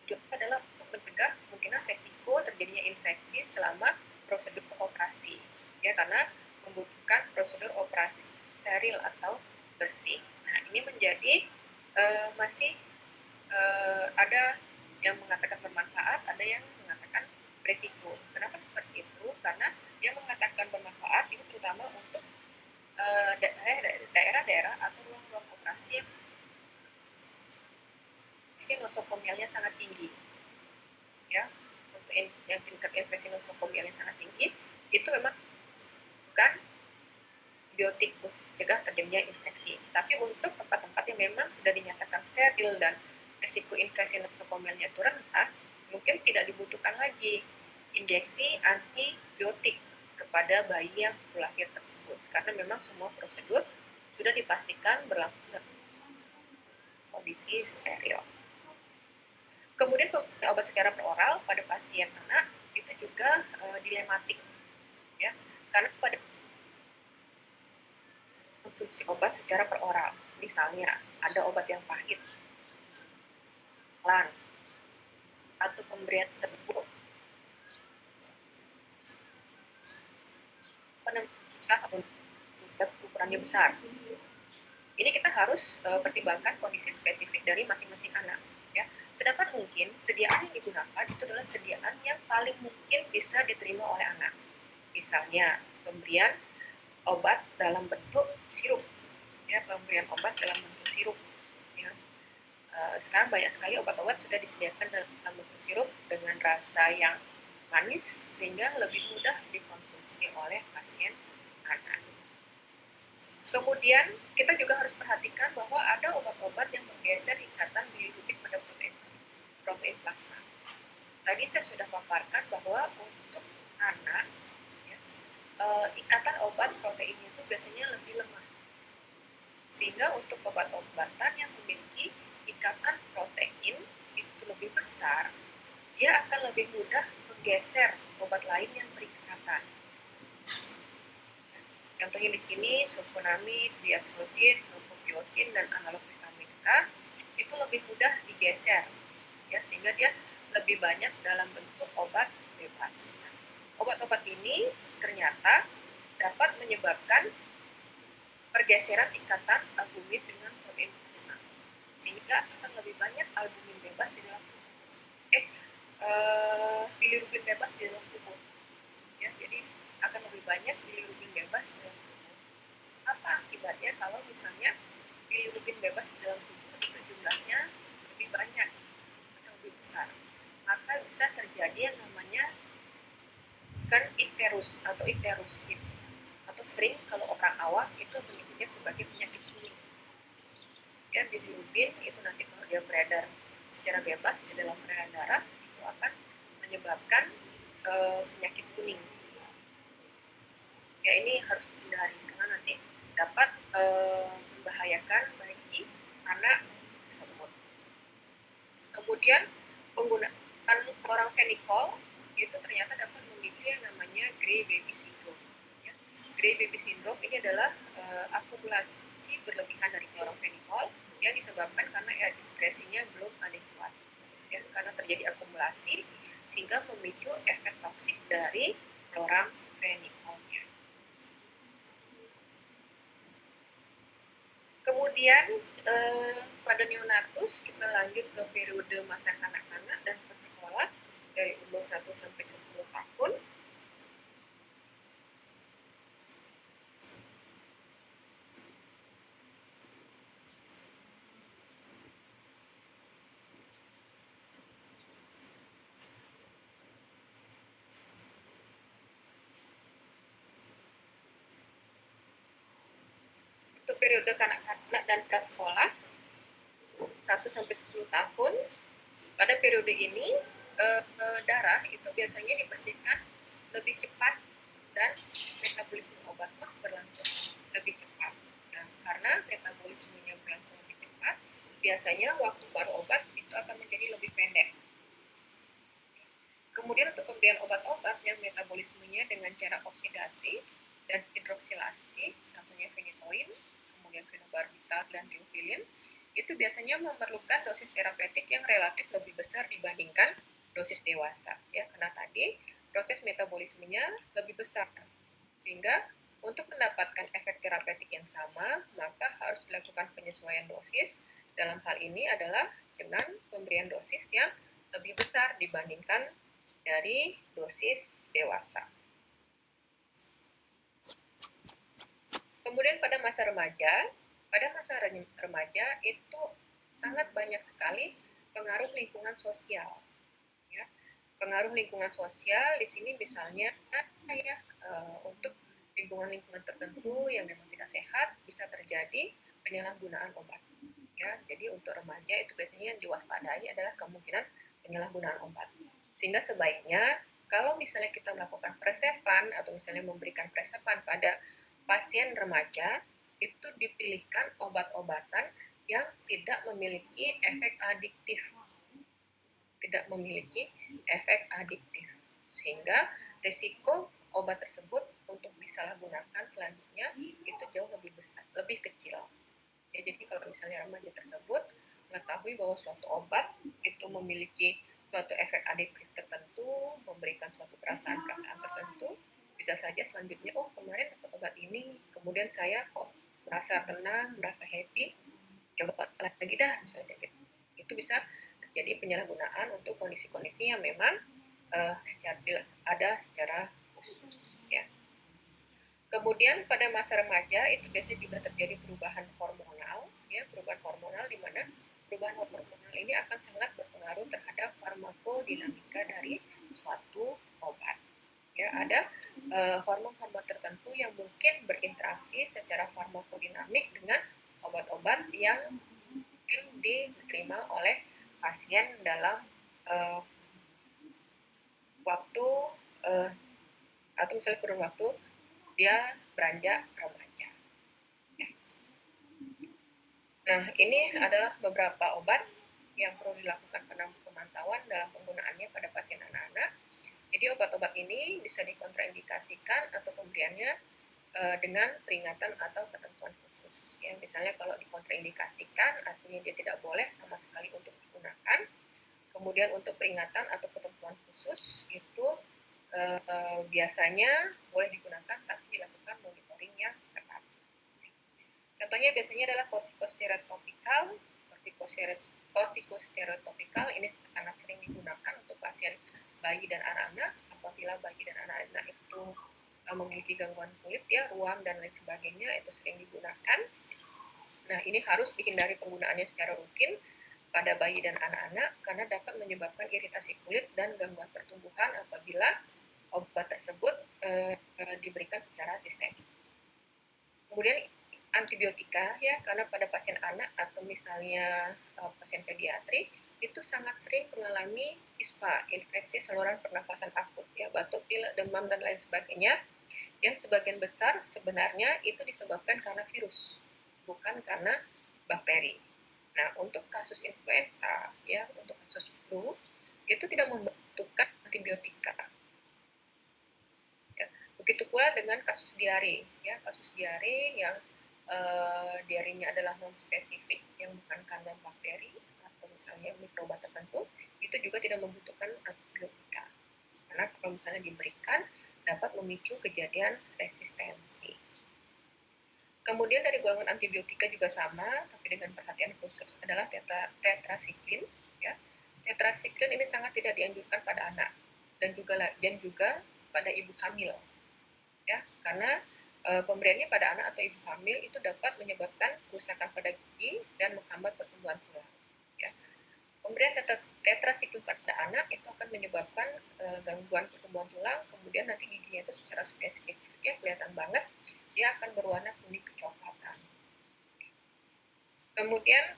Tujuannya adalah untuk mencegah kemungkinan resiko terjadinya infeksi selama prosedur operasi. Ya, karena membutuhkan prosedur operasi steril atau bersih. Nah, ini menjadi masih ada yang mengatakan bermanfaat, ada yang mengatakan beresiko. Kenapa seperti itu? Karena yang mengatakan bermanfaat itu terutama untuk daerah-daerah atau ruang-ruang operasi yang nosokomialnya sangat tinggi. Ya, untuk yang tingkat infeksi nosokomialnya sangat tinggi, itu memang bukan biotik untuk mencegah terjadinya infeksi. Tapi untuk tempat-tempat yang memang sudah dinyatakan steril dan risiko infeksi nosokomialnya itu rendah, mungkin tidak dibutuhkan lagi injeksi antibiotik kepada bayi yang lahir tersebut, karena memang semua prosedur sudah dipastikan berlangsung dalam kondisi steril. Kemudian obat secara peroral pada pasien anak itu juga dilematik, ya, karena pada konsumsi obat secara peroral, misalnya ada obat yang pahit, pelan, atau pemberian serbuk, susah atau susah ukurannya besar. Ini kita harus pertimbangkan kondisi spesifik dari masing-masing anak. Ya. Sedangkan mungkin sediaan yang digunakan itu adalah sediaan yang paling mungkin bisa diterima oleh anak. Misalnya pemberian obat dalam bentuk sirup, ya, pemberian obat dalam bentuk sirup. Ya. Sekarang banyak sekali obat-obat sudah disediakan dalam bentuk sirup dengan rasa yang manis sehingga lebih mudah dikonsumsi oleh pasien anak. Kemudian kita juga harus perhatikan bahwa ada obat-obat yang menggeser ikatan bilirubin pada protein plasma. Tadi saya sudah paparkan bahwa untuk anak ya, ikatan obat proteinnya itu biasanya lebih lemah. Sehingga untuk obat-obatan yang memiliki ikatan protein itu lebih besar, dia akan lebih mudah menggeser obat lain yang berikatan. Contohnya di sini sulfonamid, diazosin, lopopiosin, dan analog vitamin K itu lebih mudah digeser, ya, sehingga dia lebih banyak dalam bentuk obat bebas. Obat-obat ini ternyata dapat menyebabkan pergeseran ikatan albumin dengan protein plasma, sehingga akan lebih banyak albumin bebas di dalam tubuh. Bilirubin bebas di dalam tubuh. Ya, jadi akan lebih banyak bilirubin bebas di dalam tubuh. Apa akibatnya kalau misalnya bilirubin bebas di dalam tubuh itu jumlahnya lebih banyak atau lebih besar? Maka bisa terjadi yang namanya GERD icterus atau icterusin, atau sering kalau orang awam itu menyebutnya sebagai penyakit kuning. Ya, bilirubin itu nanti kalau dia beredar secara bebas di dalam peredaran darah itu akan menyebabkan penyakit kuning. Ya, ini harus dihindari karena nanti dapat membahayakan bagi anak tersebut. Kemudian penggunaan chloramphenicol itu ternyata dapat memicu yang namanya gray baby syndrome. Ya. Gray baby syndrome ini adalah akumulasi berlebihan dari chloramphenicol yang disebabkan karena ekskresinya belum adekuat. Ya, karena terjadi akumulasi sehingga memicu efek toksik dari chloramphenicol-nya. Kemudian pada neonatus kita lanjut ke periode masa kanak-kanak dan prasekolah dari umur 1 sampai 10 tahun. Untuk periode kanak-kanak dan prasekolah 1 sampai 10 tahun, pada periode ini darah itu biasanya dibersihkan lebih cepat dan metabolisme obat pun berlangsung lebih cepat. Nah, karena metabolismenya berlangsung lebih cepat, biasanya waktu baru obat itu akan menjadi lebih pendek. Kemudian untuk pemberian obat-obat yang metabolismenya dengan cara oksidasi dan hidroksilasi, contohnya phenytoin, kemudian phenobarbital dan theophylline, itu biasanya memerlukan dosis terapeutik yang relatif lebih besar dibandingkan dosis dewasa, ya, karena tadi proses metabolismenya lebih besar, sehingga untuk mendapatkan efek terapeutik yang sama, maka harus dilakukan penyesuaian dosis. Dalam hal ini adalah dengan pemberian dosis yang lebih besar dibandingkan dari dosis dewasa. Kemudian pada masa remaja itu sangat banyak sekali pengaruh lingkungan sosial. Ya. Pengaruh lingkungan sosial di sini misalnya untuk lingkungan-lingkungan tertentu yang memang tidak sehat bisa terjadi penyalahgunaan obat. Ya, jadi untuk remaja itu biasanya yang diwaspadai adalah kemungkinan penyalahgunaan obat. Sehingga sebaiknya kalau misalnya kita melakukan presepan atau misalnya memberikan presepan pada pasien remaja, itu dipilihkan obat-obatan yang tidak memiliki efek adiktif. Sehingga risiko obat tersebut untuk disalahgunakan selanjutnya itu jauh lebih besar, lebih kecil. Ya, jadi kalau misalnya remaja tersebut mengetahui bahwa suatu obat itu memiliki suatu efek adiktif tertentu, memberikan suatu perasaan-perasaan tertentu, bisa saja selanjutnya, oh kemarin dapat obat ini, kemudian saya kok merasa tenang, merasa happy, coba lagi dah, misalnya gitu. Itu bisa terjadi penyalahgunaan untuk kondisi-kondisi yang memang secara khusus, ya. Kemudian pada masa remaja itu biasanya juga terjadi perubahan hormonal, ya, perubahan hormonal di mana perubahan hormonal ini akan sangat berpengaruh terhadap farmakodinamika dari suatu obat. Ya, ada hormon-hormon tertentu yang mungkin berinteraksi secara farmakodinamik dengan obat-obat yang mungkin diterima oleh pasien dalam waktu atau misalnya kurun waktu dia beranjak remaja. Ya. Nah, ini adalah beberapa obat yang perlu dilakukan pemantauan dalam penggunaannya pada pasien anak-anak. Jadi obat-obat ini bisa dikontraindikasikan atau pemberiannya dengan peringatan atau ketentuan khusus. Ya, misalnya kalau dikontraindikasikan artinya dia tidak boleh sama sekali untuk digunakan. Kemudian untuk peringatan atau ketentuan khusus itu biasanya boleh digunakan tapi dilakukan monitoring yang ketat. Contohnya biasanya adalah kortikosteroid topikal. Kortikosteroid topikal ini sangat sering digunakan untuk pasien bayi dan anak-anak apabila bayi dan anak-anak itu memiliki gangguan kulit ya, ruam dan lain sebagainya, itu sering digunakan. Nah, ini harus dihindari penggunaannya secara rutin pada bayi dan anak-anak karena dapat menyebabkan iritasi kulit dan gangguan pertumbuhan apabila obat tersebut diberikan secara sistemik. Kemudian antibiotika ya, karena pada pasien anak atau misalnya pasien pediatri itu sangat sering mengalami ISPA, infeksi saluran pernafasan akut ya, batuk, pilek, demam dan lain sebagainya, yang sebagian besar sebenarnya itu disebabkan karena virus, bukan karena bakteri. Nah, untuk kasus influenza ya, untuk kasus flu itu tidak membutuhkan antibiotika. Ya. Begitu pula dengan kasus diare ya, kasus diare yang diarenya adalah non spesifik yang bukan karena bakteri atau misalnya mikroba tertentu, itu juga tidak membutuhkan antibiotika. Karena kalau misalnya diberikan dapat memicu kejadian resistensi. Kemudian dari golongan antibiotika juga sama, tapi dengan perhatian khusus adalah tetrasiklin. Ya. Tetrasiklin ini sangat tidak dianjurkan pada anak dan juga pada ibu hamil. Ya, karena pemberiannya pada anak atau ibu hamil itu dapat menyebabkan kerusakan pada gigi dan menghambat pertumbuhan tulang. Ya. Pemberian tetrasiklin pada anak itu akan menyebabkan gangguan pertumbuhan tulang, kemudian nanti giginya itu secara spesifik ya kelihatan banget, dia akan berwarna kuning kecoklatan. Kemudian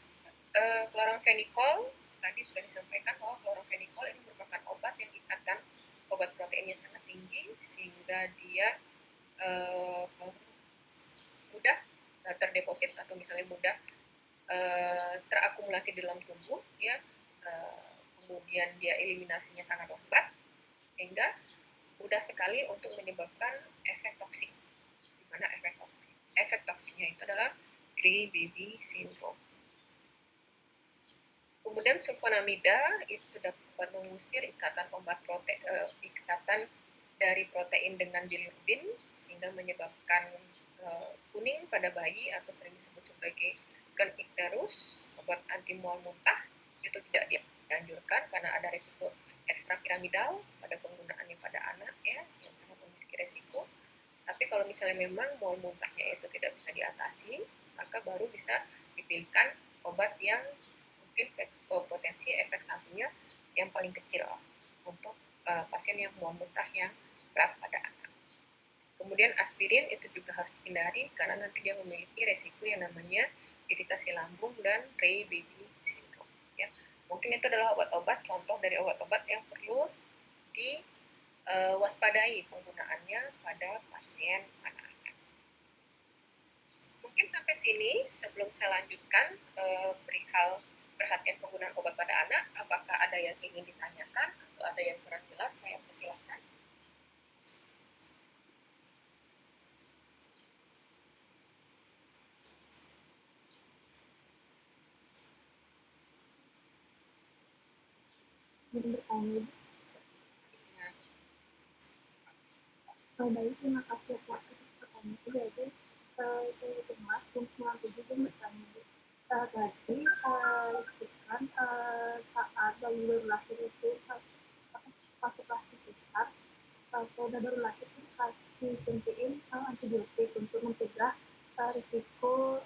kloramfenikol tadi sudah disampaikan bahwa kloramfenikol ini merupakan obat yang ikatan obat proteinnya sangat tinggi sehingga dia mudah terdeposit atau misalnya mudah terakumulasi di dalam tubuh ya, kemudian dia eliminasinya sangat lambat sehingga mudah sekali untuk menyebabkan efek toksik, di mana efek toksiknya itu adalah Gray baby syndrome. Kemudian sulfonamida itu dapat mengusir ikatan ikatan dari protein dengan bilirubin sehingga menyebabkan kuning pada bayi atau sering disebut sebagai kenikterus. Obat anti mual muntah itu tidak dianjurkan karena ada risiko ekstrapiramidal pada penggunaannya pada anak ya, yang sangat memiliki risiko. Tapi kalau misalnya memang mual muntahnya itu tidak bisa diatasi, maka baru bisa dipilihkan obat yang mungkin potensi efek sampingnya yang paling kecil untuk pasien yang mual muntah yang berat pada anak. Kemudian aspirin itu juga harus dihindari karena nanti dia memiliki resiko yang namanya iritasi lambung dan Gray baby syndrome. Ya. Mungkin itu adalah obat-obat, contoh dari obat-obat yang perlu diwaspadai penggunaannya pada pasien anak-anak. Mungkin sampai sini sebelum saya lanjutkan perihal perhatian penggunaan obat pada anak, apakah ada yang ingin ditanyakan atau ada yang kurang jelas, saya persilahkan. Bertanya. Baik, terima kasih atas pertanyaan itu. Jadi saya cemas untuk mengambil bertanya. Tadi disebutkan saat bayi baru lahir itu fase besar, pada baru lahir itu kasih suntikin antibiotik untuk mencegah risiko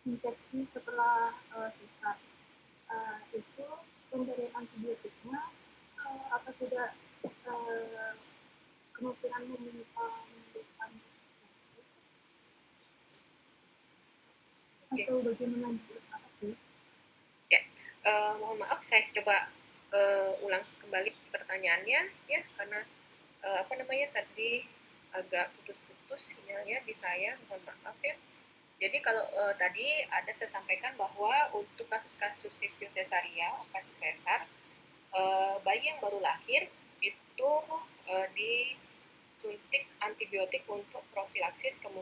infeksi setelah sesar. Itu pemberian antibiotiknya apa tidak kemungkinan menimbulkan atau bagaimana ya, mohon maaf saya coba ulang kembali pertanyaannya ya, karena tadi agak putus-putus sinyalnya di saya, mohon maaf ya. Jadi kalau tadi ada saya sampaikan bahwa untuk kasus-kasus sifil sesaria, operasi sesar, bayi yang baru lahir itu disuntik antibiotik untuk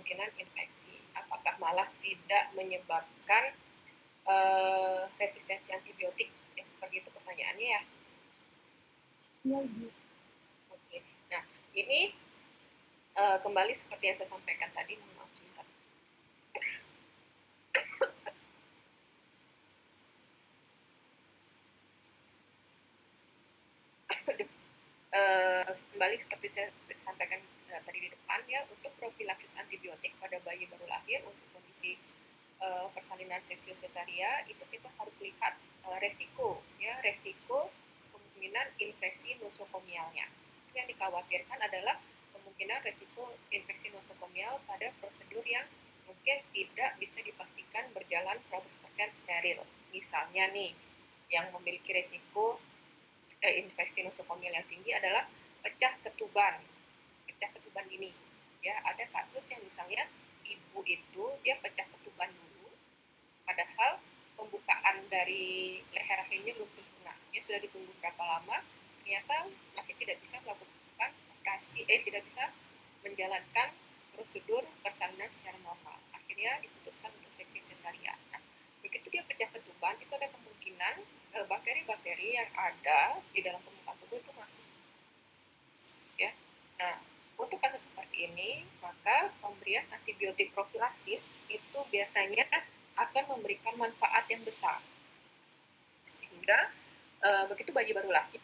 kemungkinan infeksi. Apakah malah tidak menyebabkan resistensi antibiotik? Ya, seperti itu pertanyaannya ya. Iya, Ibu. Oke. Nah, ini kembali seperti yang saya sampaikan tadi, maaf sebentar. Kembali seperti saya sampaikan tadi di depan ya, untuk profilaksis antibiotik pada bayi baru lahir untuk kondisi persalinan seksius cesaria itu kita harus lihat resiko kemungkinan infeksi nosokomialnya. Yang dikhawatirkan adalah kemungkinan resiko infeksi nosokomial pada prosedur yang mungkin tidak bisa dipastikan berjalan 100% steril. Misalnya nih, yang memiliki resiko infeksi nosokomial yang tinggi adalah pecah ketuban dini. Ya, ada kasus yang misalnya ibu itu dia pecah ketuban dulu, padahal pembukaan dari leher rahimnya belum sempurna. Dia sudah ditunggu berapa lama, ternyata masih tidak bisa melakukan operasi, tidak bisa menjalankan prosedur persalinan secara normal. Akhirnya diputuskan untuk seksi cesaria. Nah, begitu dia pecah ketuban, itu ada kemungkinan bakteri-bakteri yang ada di dalam permukaan tubuh itu masuk. Ya, nah untuk kasus seperti ini, maka pemberian antibiotik profilaksis itu biasanya akan memberikan manfaat yang besar. Sehingga begitu bayi baru lahir,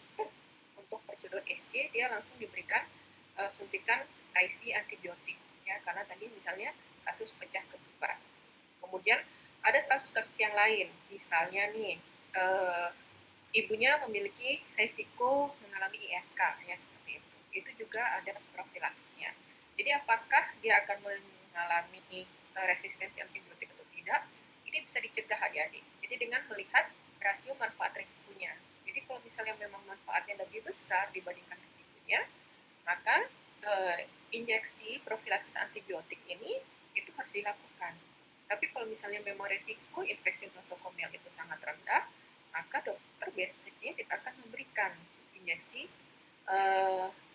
untuk prosedur SC dia langsung diberikan suntikan IV antibiotik ya, karena tadi misalnya kasus pecah ketuban. Kemudian ada kasus-kasus yang lain, misalnya nih ibunya memiliki risiko mengalami ISK ya, seperti itu. Itu juga ada profilaksisnya. Jadi apakah dia akan mengalami resistensi antibiotik atau tidak, ini bisa dicegah adik-adik. Jadi dengan melihat rasio manfaat risikonya. Jadi kalau misalnya memang manfaatnya lebih besar dibandingkan risikonya, maka injeksi profilaksis antibiotik ini itu harus dilakukan. Tapi kalau misalnya memang resiko infeksi nosokomial itu sangat rendah, maka dokter biasanya akan memberikan injeksi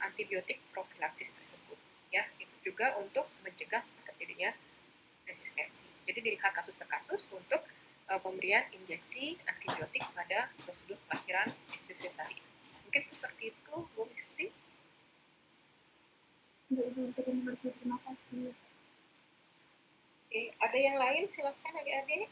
antibiotik profilaksis tersebut. Ya, itu juga untuk mencegah terjadinya resistensi. Jadi dilihat kasus per kasus untuk pemberian injeksi antibiotik pada prosedur kelahiran seksius cesaria. Mungkin seperti itu, Bu Misti. Terima kasih. Oke, ada yang lain? Silakan adik-adik.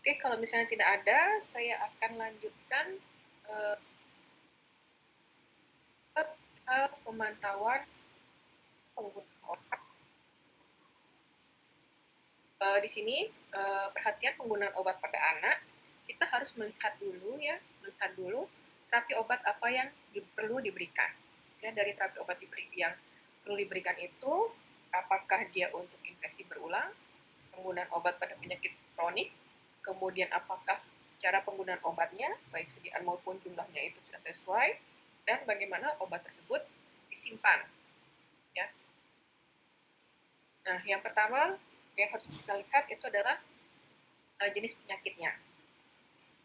Oke, kalau misalnya tidak ada, saya akan lanjutkan pemantauan penggunaan obat. Di sini perhatian penggunaan obat pada anak, kita harus melihat dulu terapi obat apa yang perlu diberikan. Ya, dari terapi obat yang perlu diberikan itu, apakah dia untuk infeksi berulang, penggunaan obat pada penyakit kronik, kemudian apakah cara penggunaan obatnya, baik sediaan maupun jumlahnya itu sudah sesuai, dan bagaimana obat tersebut disimpan. Ya. Nah, yang pertama yang harus kita lihat itu adalah jenis penyakitnya.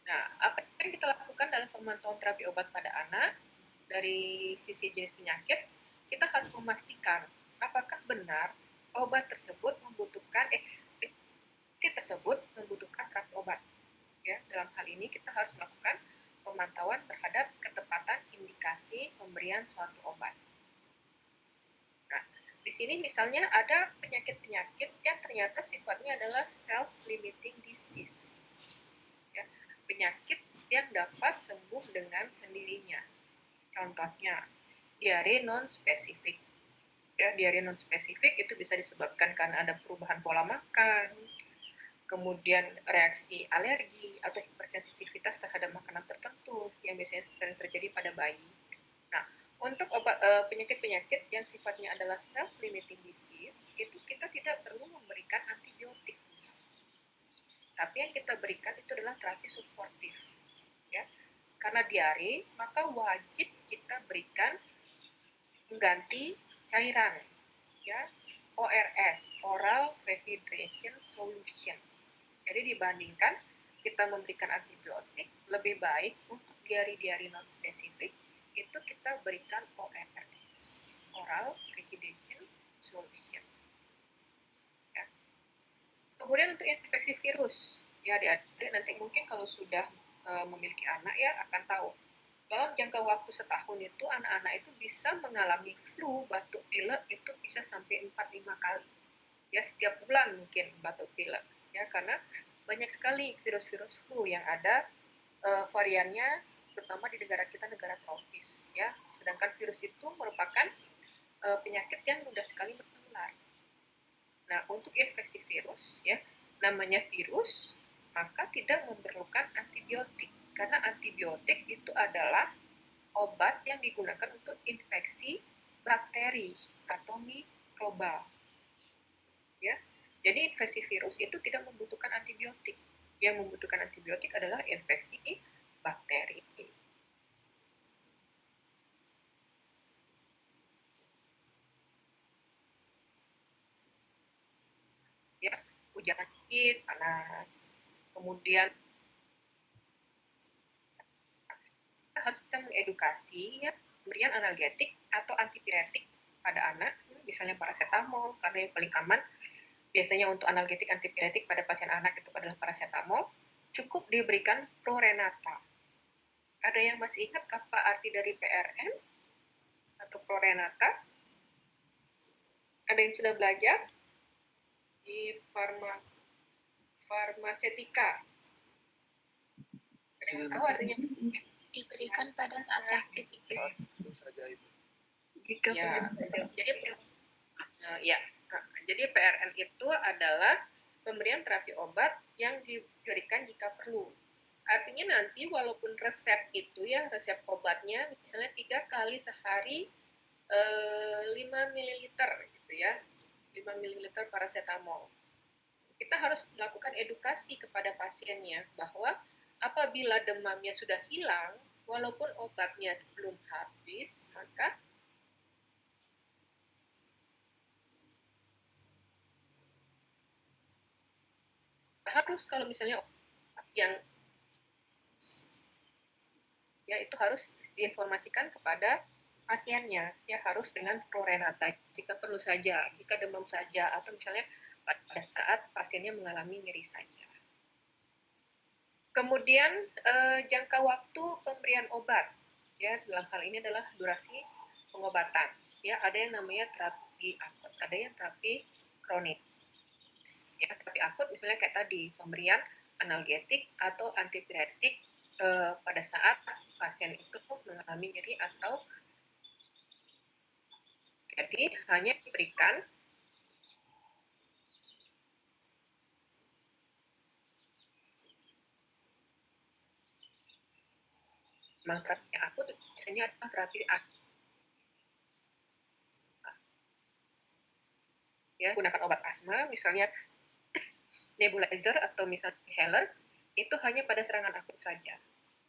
Nah, apa yang kita lakukan dalam pemantauan terapi obat pada anak dari sisi jenis penyakit, kita harus memastikan apakah benar obat tersebut membutuhkan terapi obat. Ya, dalam hal ini kita harus melakukan pemantauan terhadap ketepatan indikasi pemberian suatu obat. Nah, di sini misalnya ada penyakit-penyakit yang ternyata sifatnya adalah self-limiting disease. Ya, penyakit yang dapat sembuh dengan sendirinya. Contohnya, diare non-spesifik. Ya, diare non-spesifik itu bisa disebabkan karena ada perubahan pola makan, kemudian reaksi alergi atau hipersensitivitas terhadap makanan tertentu yang biasanya sering terjadi pada bayi. Nah, untuk penyakit-penyakit yang sifatnya adalah self-limiting disease, itu kita tidak perlu memberikan antibiotik misalnya. Tapi yang kita berikan itu adalah terapi suportif. Ya. Karena diare, maka wajib kita berikan pengganti cairan. Ya. ORS, oral rehydration solution. Jadi dibandingkan kita memberikan antibiotik, lebih baik untuk diari-diari non-spesifik itu kita berikan ORS, oral rehydration solution. Ya. Kemudian untuk infeksi virus, ya adik-adik nanti mungkin kalau sudah memiliki anak ya akan tahu. Dalam jangka waktu setahun itu anak-anak itu bisa mengalami flu, batuk pilek itu bisa sampai 4-5 kali. Ya setiap bulan mungkin batuk pilek. Ya karena banyak sekali virus-virus flu yang ada variannya, terutama di negara kita negara tropis. Ya, sedangkan virus itu merupakan penyakit yang mudah sekali menular. Nah, untuk infeksi virus, ya, namanya virus, maka tidak memerlukan antibiotik. Karena antibiotik itu adalah obat yang digunakan untuk infeksi bakteri atau mikroba. Ya, jadi infeksi virus itu tidak membutuhkan antibiotik. Yang membutuhkan antibiotik adalah infeksi bakteri. Ya, hujan dikit, panas. Kemudian kita harus bisa mengedukasi ya, pemberian analgetik atau antipiretik pada anak, misalnya paracetamol karena yang paling aman. Biasanya untuk analgetik antipiretik pada pasien anak itu adalah paracetamol. Cukup diberikan Prorenata. Ada yang masih ingat apa arti dari PRN atau Prorenata? Ada yang sudah belajar di farmasetika? Ada yang tahu artinya? Diberikan pada saat sakit itu. Jika ya, jadi PRN itu adalah pemberian terapi obat yang diberikan jika perlu. Artinya nanti walaupun resep itu ya, resep obatnya misalnya 3 kali sehari 5 ml gitu ya, 5 ml paracetamol. Kita harus melakukan edukasi kepada pasiennya bahwa apabila demamnya sudah hilang, walaupun obatnya belum habis, maka harus kalau misalnya yang ya itu harus diinformasikan kepada pasiennya, ya harus dengan Prorenata jika perlu saja, jika demam saja, atau misalnya pada saat pasiennya mengalami nyeri saja. Kemudian jangka waktu pemberian obat, ya dalam hal ini adalah durasi pengobatan. Ya ada yang namanya terapi akut, ada yang terapi kronik. Ya terapi akut misalnya kayak tadi pemberian analgetik atau antipiretik pada saat pasien itu mengalami nyeri atau jadi hanya diberikan terapi akut biasanya adalah terapi akut. Ya, gunakan obat asma misalnya nebulizer atau misalnya inhaler itu hanya pada serangan akut saja.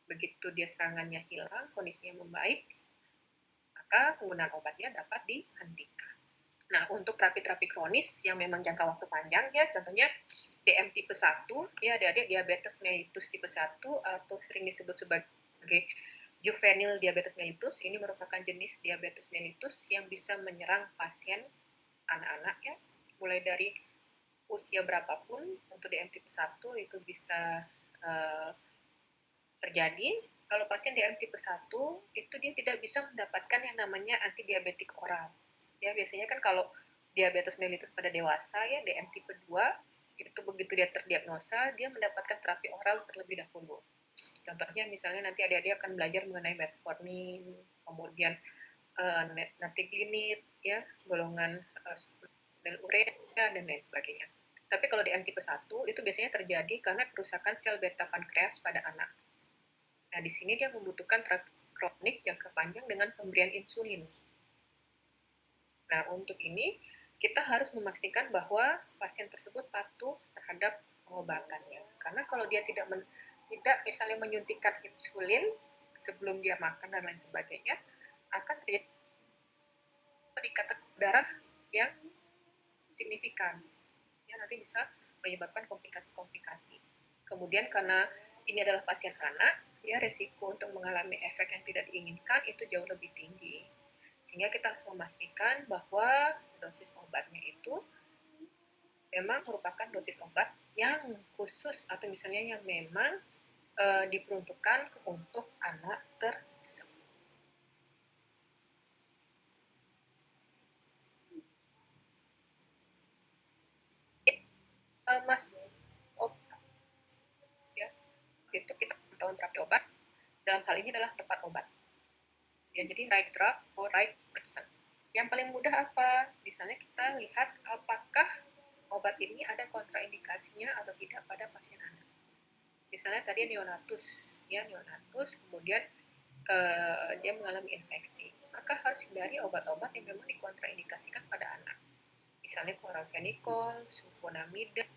Begitu dia serangannya hilang, kondisinya membaik, maka penggunaan obatnya dapat dihentikan. Nah, untuk terapi-terapi kronis yang memang jangka waktu panjang ya, contohnya DM tipe 1, ya adik-adik diabetes mellitus tipe 1 atau sering disebut sebagai juvenile diabetes mellitus, ini merupakan jenis diabetes mellitus yang bisa menyerang pasien anak-anak ya, mulai dari usia berapapun. Untuk DM tipe 1 itu bisa terjadi. Kalau pasien DM tipe 1 itu dia tidak bisa mendapatkan yang namanya antidiabetik oral. Ya, biasanya kan kalau diabetes mellitus pada dewasa ya DM tipe 2 itu begitu dia terdiagnosa, dia mendapatkan terapi oral terlebih dahulu. Contohnya misalnya nanti adik-adik akan belajar mengenai metformin, kemudian natiglinit, ya, golongan urea dan lain sebagainya. Tapi kalau DM tipe 1 itu biasanya terjadi karena kerusakan sel beta pankreas pada anak. Nah, di sini dia membutuhkan terapi kronik jangka panjang dengan pemberian insulin. Nah, untuk ini kita harus memastikan bahwa pasien tersebut patuh terhadap pengobatannya. Karena kalau dia tidak misalnya menyuntikkan insulin sebelum dia makan dan lain sebagainya, akan terjadi peningkatan darah yang signifikan. Ya, nanti bisa menyebabkan komplikasi-komplikasi. Kemudian karena ini adalah pasien anak, ya resiko untuk mengalami efek yang tidak diinginkan itu jauh lebih tinggi. Sehingga kita harus memastikan bahwa dosis obatnya itu memang merupakan dosis obat yang khusus atau misalnya yang memang diperuntukkan untuk anak tersebut. Mas obat ya, itu kita pengetahuan terapi obat dalam hal ini adalah tepat obat. Ya, jadi right drug for right person. Yang paling mudah apa? Misalnya kita lihat apakah obat ini ada kontraindikasinya atau tidak pada pasien anak. Misalnya tadi neonatus, ya neonatus, kemudian dia mengalami infeksi, maka harus hindari obat-obat yang memang dikontraindikasikan pada anak. Misalnya chloramphenicol, sulfonamida,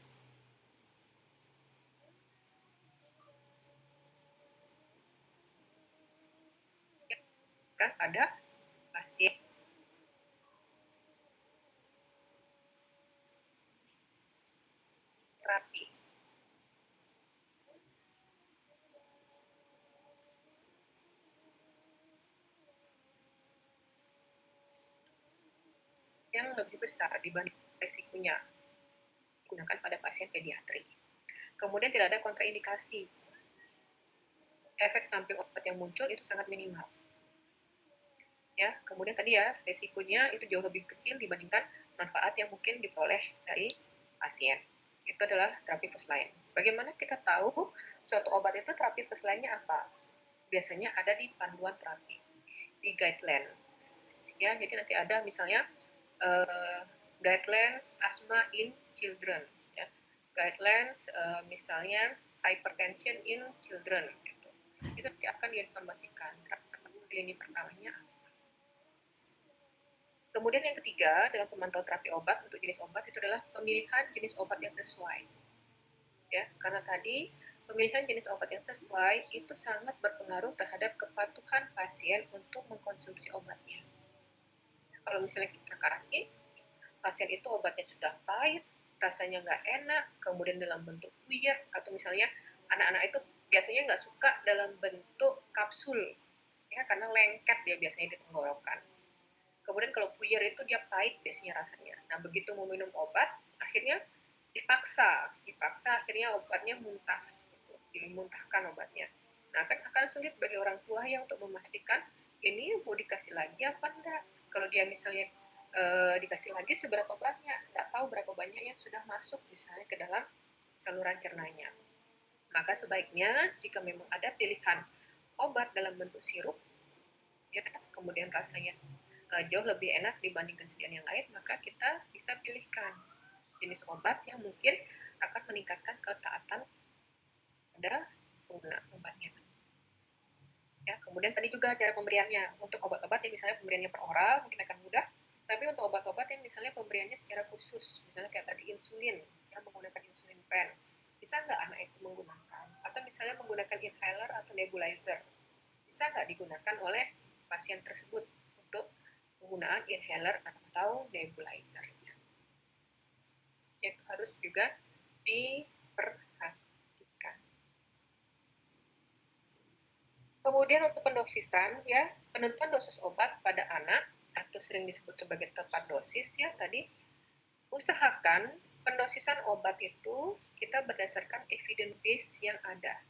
kan pada pasien terapi. Yang lebih besar dibanding resikonya digunakan pada pasien pediatri. Kemudian tidak ada kontraindikasi. Efek samping obat yang muncul itu sangat minimal. Ya, kemudian tadi ya resikonya itu jauh lebih kecil dibandingkan manfaat yang mungkin diperoleh dari pasien. Itu adalah terapi first line. Bagaimana kita tahu suatu obat itu terapi first line-nya apa? Biasanya ada di panduan terapi, di guideline. Ya, jadi nanti ada misalnya guidelines asthma in children, ya. Guidelines misalnya hypertension in children. Gitu. Itu nanti akan diinformasikan lini pertamanya. Kemudian yang ketiga dalam pemantauan terapi obat untuk jenis obat itu adalah pemilihan jenis obat yang sesuai. Ya, karena tadi pemilihan jenis obat yang sesuai itu sangat berpengaruh terhadap kepatuhan pasien untuk mengkonsumsi obatnya. Kalau misalnya kita kasih pasien itu obatnya sudah pahit, rasanya nggak enak, kemudian dalam bentuk puyer, atau misalnya anak-anak itu biasanya nggak suka dalam bentuk kapsul, ya karena lengket dia biasanya di tenggorokan. Kemudian kalau puyer itu dia pahit biasanya rasanya. Nah begitu mau minum obat, akhirnya dipaksa akhirnya obatnya muntah, gitu. Dimuntahkan obatnya. Nah kan akan sulit bagi orang tua ya untuk memastikan ini mau dikasih lagi apa enggak. Kalau dia misalnya dikasih lagi seberapa banyak, nggak tahu berapa banyak yang sudah masuk misalnya ke dalam saluran cernanya. Maka sebaiknya jika memang ada pilihan obat dalam bentuk sirup, ya kemudian rasanya jauh lebih enak dibandingkan sediaan yang lain, maka kita bisa pilihkan jenis obat yang mungkin akan meningkatkan ketaatan pada pengguna obatnya. Ya, kemudian tadi juga cara pemberiannya. Untuk obat-obat yang misalnya pemberiannya per oral mungkin akan mudah, tapi untuk obat-obat yang misalnya pemberiannya secara khusus, misalnya kayak tadi insulin, yang menggunakan insulin pen, bisa nggak anak itu menggunakan? Atau misalnya menggunakan inhaler atau nebulizer, bisa nggak digunakan oleh pasien tersebut untuk penggunaan inhaler atau nebulizer. Itu harus juga diperhatikan. Kemudian untuk pendosisan, ya penentuan dosis obat pada anak atau sering disebut sebagai tepat dosis ya tadi, usahakan pendosisan obat itu kita berdasarkan evidence base yang ada.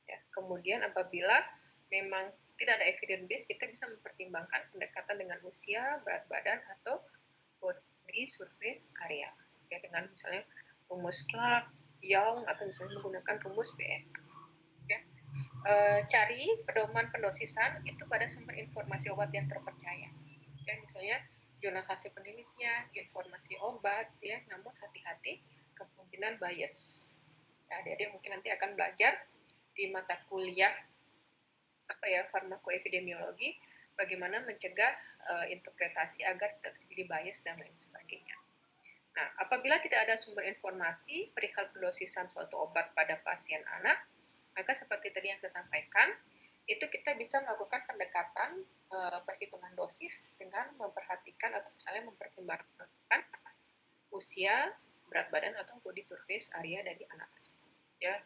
Ya, kemudian apabila memang tidak ada evidence base, kita bisa mempertimbangkan pendekatan dengan usia, berat badan, atau body surface area. Ya, dengan misalnya rumus Clark, Young, atau misalnya menggunakan rumus BSA. Ya. Cari pedoman pendosisan itu pada sumber informasi obat yang terpercaya. Ya, misalnya jurnal hasil penelitian, informasi obat, ya, namun hati-hati kemungkinan bias. Ya, adik-adik mungkin nanti akan belajar di mata kuliah farmakoepidemiologi, bagaimana mencegah interpretasi agar tidak terjadi bias dan lain sebagainya. Nah, apabila tidak ada sumber informasi perihal pendosisan suatu obat pada pasien anak, maka seperti tadi yang saya sampaikan, itu kita bisa melakukan pendekatan perhitungan dosis dengan memperhatikan atau misalnya mempertimbangkan usia, berat badan atau body surface area dari anak tersebut. Ya,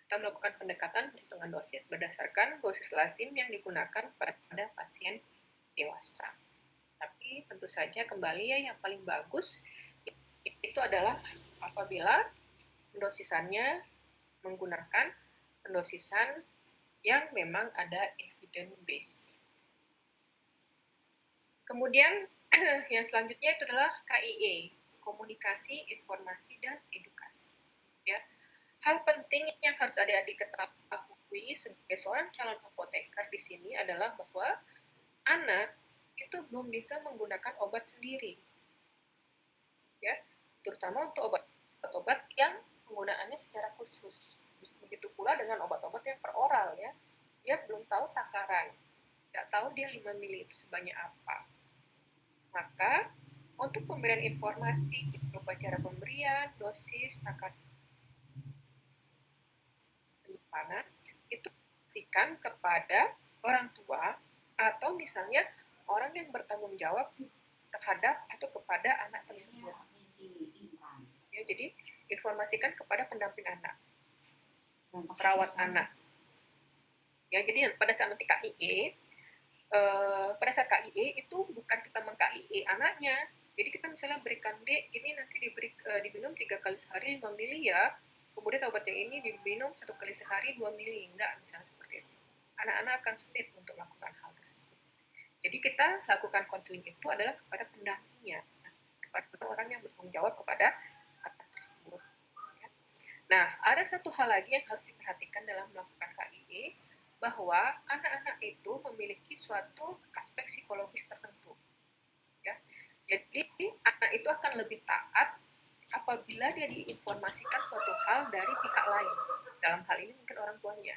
kita melakukan pendekatan perhitungan dosis berdasarkan dosis lazim yang digunakan pada pasien dewasa. Tapi tentu saja kembali ya, yang paling bagus itu adalah apabila pendosisannya menggunakan pendosisan yang memang ada evidence base. Kemudian yang selanjutnya itu adalah KIE, komunikasi, informasi, dan edukasi. Ya, hal penting yang harus adik-adik ketahui sebagai seorang calon apoteker di sini adalah bahwa anak itu belum bisa menggunakan obat sendiri, ya, terutama untuk obat-obat yang penggunaannya secara khusus. Begitu pula dengan obat-obat yang per oral, ya, dia belum tahu takaran, nggak tahu dia 5 mili itu sebanyak apa. Maka untuk pemberian informasi berupa cara pemberian, dosis, takaran penyimpanan itu diberikan kepada orang tua atau misalnya orang yang bertanggung jawab terhadap atau kepada anak tersebut. Ya, jadi informasikan kepada pendamping anak, perawat anak. Ya, jadi pada saat nanti KIE, pada saat KIE itu bukan kita meng-KIE anaknya. Jadi kita misalnya berikan D, ini nanti diminum 3 kali sehari 5 mili ya. Kemudian obat yang ini diminum 1 kali sehari 2 mili. Enggak, misalnya seperti itu. Anak-anak akan sulit untuk melakukan hal tersebut. Jadi kita lakukan konseling itu adalah kepada pendampingnya, kepada orang yang bertanggung jawab kepada anak tersebut. Nah, ada satu hal lagi yang harus diperhatikan dalam melakukan KIE, bahwa anak-anak itu memiliki suatu aspek psikologis tertentu. Ya, jadi anak itu akan lebih taat apabila dia diinformasikan suatu hal dari pihak lain. Dalam hal ini mungkin orang tuanya.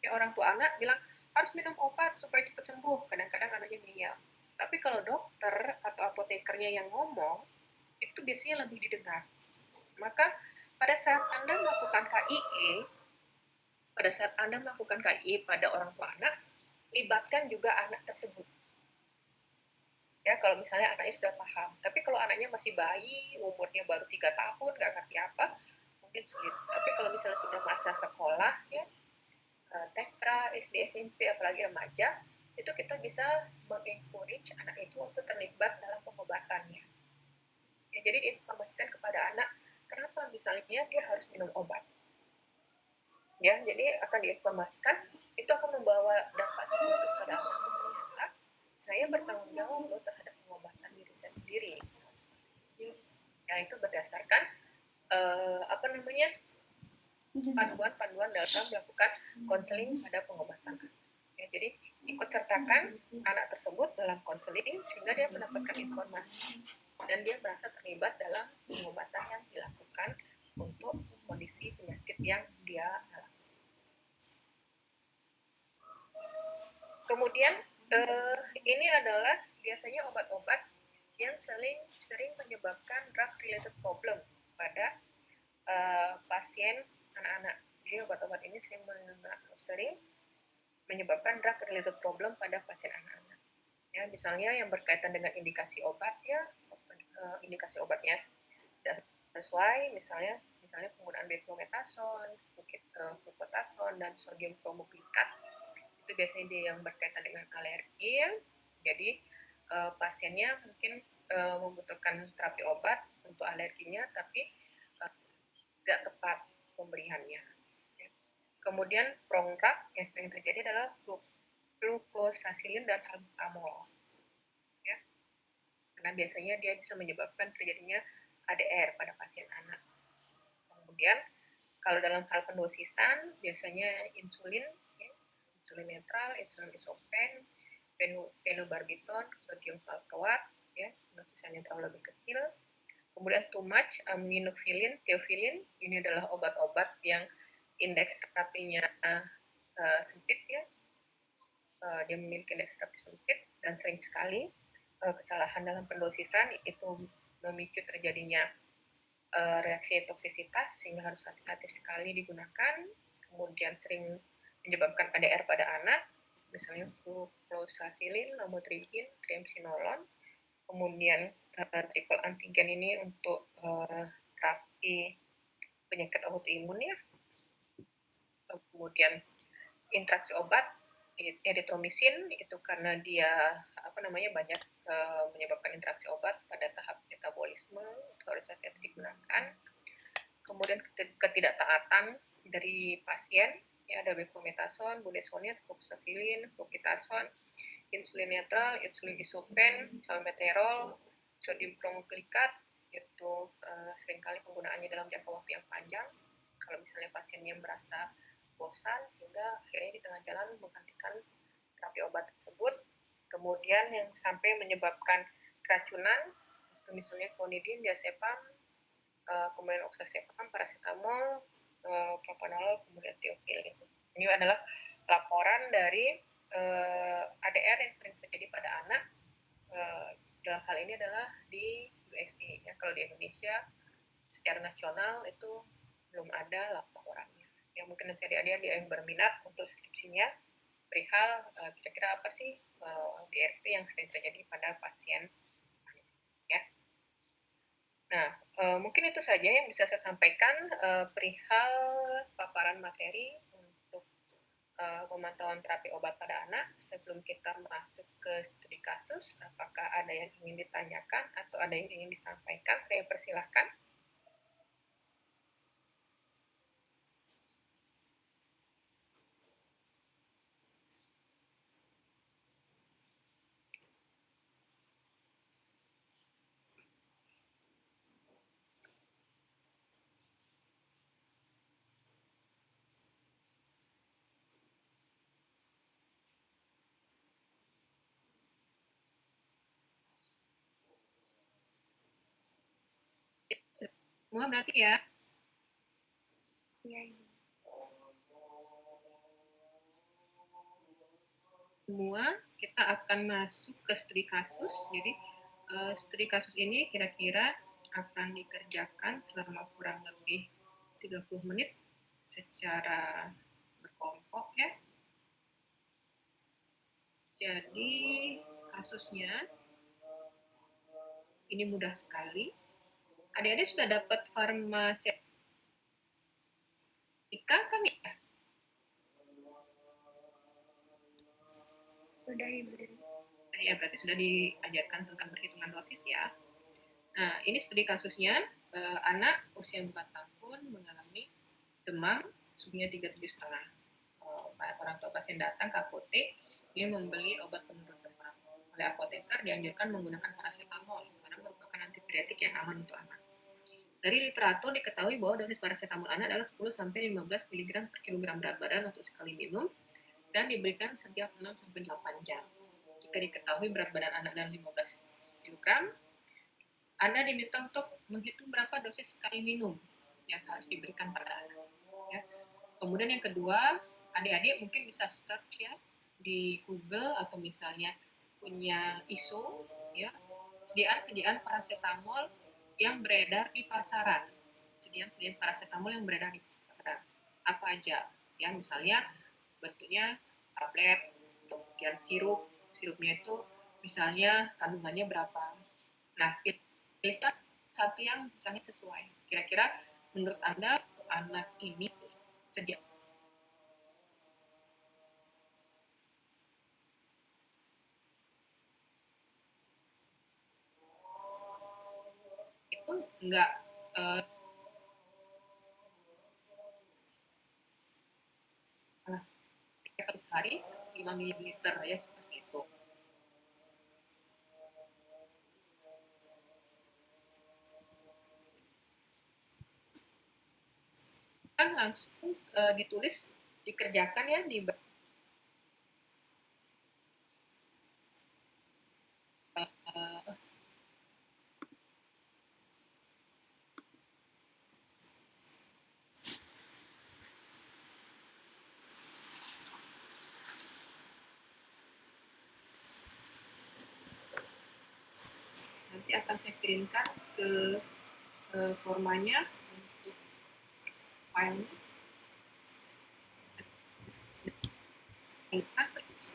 Ya, orang tua anak bilang harus minum obat supaya cepat sembuh. Kadang-kadang anaknya ngeyel. Tapi kalau dokter atau apotekernya yang ngomong, itu biasanya lebih didengar. Maka pada saat Anda melakukan KIE pada orang tua anak, libatkan juga anak tersebut. Ya, kalau misalnya anaknya sudah paham. Tapi kalau anaknya masih bayi, umurnya baru 3 tahun, nggak ngerti apa, mungkin sulit. Tapi kalau misalnya sudah masa sekolah, ya, TK, SD, SMP, apalagi remaja, itu kita bisa mengencourage anak itu untuk terlibat dalam pengobatannya. Ya, jadi informasikan kepada anak, kenapa misalnya dia harus minum obat. Ya, jadi akan diinformasikan, itu akan membawa dampak psikologis pada anak. Ternyata saya bertanggung jawab loh terhadap pengobatan diri saya sendiri. Ya, itu berdasarkan panduan-panduan dalam melakukan konseling pada pengobatan. Ya, jadi ikut sertakan anak tersebut dalam konseling sehingga dia mendapatkan informasi dan dia merasa terlibat dalam pengobatan yang dilakukan untuk kondisi penyakit yang dia alami. Kemudian ini adalah biasanya obat-obat yang sering menyebabkan drug-related problem pada pasien anak-anak. Jadi obat-obat ini sering menyebabkan drug-related problem pada pasien anak-anak. Ya, misalnya yang berkaitan dengan indikasi obat, ya, indikasi obatnya sesuai, misalnya penggunaan beclomethasone, fluticasone, dan sodium bromoglicat. Itu biasanya dia yang berkaitan dengan alergi, ya. Jadi pasiennya mungkin membutuhkan terapi obat untuk alerginya, tapi tidak tepat pemberiannya. Ya. Kemudian prong-drug yang sering terjadi adalah flucloxacillin dan salbutamol. Ya. Karena biasanya dia bisa menyebabkan terjadinya ADR pada pasien anak. Kemudian kalau dalam hal pendosisan biasanya insulin, ya, insulin netral, insulin isopen, phenobarbital, sodium valproat, ya, dosisannya terlalu lebih kecil. Kemudian too much aminophilin, theophylline, ini adalah obat-obat yang indeks terapinya sempit, ya. Dia memiliki indeks terapi sempit dan sering sekali kesalahan dalam pendosisan itu memicu terjadinya reaksi toksisitas sehingga harus hati-hati sekali digunakan. Kemudian sering menyebabkan ADR pada anak, misalnya flucloxacillin, lamotrigine, triamcinolone. Kemudian triple antigen ini untuk terapi penyakit autoimun ya. Kemudian interaksi obat eritromisin itu karena dia banyak menyebabkan interaksi obat pada tahap metabolisme, itu harus hati-hati digunakan. Kemudian ketidaktaatan dari pasien, ya ada beclomethasone, budesonide, fluoxacillin, fluticasone, insulin netral, insulin isopen, salmeterol, sodium bromoglikat, itu seringkali penggunaannya dalam jangka waktu yang panjang. Kalau misalnya pasiennya merasa bosan sehingga akhirnya di tengah jalan menghentikan terapi obat tersebut. Kemudian yang sampai menyebabkan keracunan itu misalnya clonidin, diazepam, kemudian oxazepam, paracetamol, propanolol, kemudian tiopil. Ini adalah laporan dari ADR yang sering terjadi pada anak. Dalam hal ini adalah di USA. Ya, kalau di Indonesia secara nasional itu belum ada laporannya. Yang mungkin nanti adik-adik yang berminat untuk skripsinya perihal kira-kira apa sih DRP yang sering terjadi pada pasien. Ya. Nah, mungkin itu saja yang bisa saya sampaikan perihal paparan materi untuk pemantauan terapi obat pada anak. Sebelum kita masuk ke studi kasus, apakah ada yang ingin ditanyakan atau ada yang ingin disampaikan? Saya persilahkan. Semua berarti ya? Iya. Semua kita akan masuk ke studi kasus. Jadi studi kasus ini kira-kira akan dikerjakan selama kurang lebih 30 menit secara berkelompok ya. Jadi kasusnya ini mudah sekali. Adik-adik sudah dapat farmasetika kan ya? Sudah Ibu. Ya, berarti sudah diajarkan tentang perhitungan dosis ya. Nah, ini studi kasusnya, anak usia 4 tahun mengalami demam, suhunya 37,5. Orang tua pasien datang ke apotek, dia membeli obat penurun demam. Oleh apoteker dianjurkan menggunakan paracetamol karena merupakan antipiretik yang aman untuk anak. Dari literatur diketahui bahwa dosis paracetamol anak adalah 10-15 mg per kilogram berat badan untuk sekali minum dan diberikan setiap 6-8 jam. Jika diketahui berat badan anak adalah 15 kg, Anda diminta untuk menghitung berapa dosis sekali minum yang harus diberikan pada anak. Ya. Kemudian yang kedua, adik-adik mungkin bisa search ya di Google atau misalnya punya ISO ya, sediaan paracetamol yang beredar di pasaran. Sediaan paracetamol yang beredar di pasaran. Apa aja? Ya, misalnya bentuknya tablet, kemudian sirupnya itu misalnya kandungannya berapa. Nah, kita satu yang misalnya sesuai. Kira-kira menurut Anda anak ini sedia itu enggak uh, sehari 5 ml ya seperti itu. Kan langsung ditulis dikerjakan ya di nanti akan saya kirimkan ke formanya untuk filenya.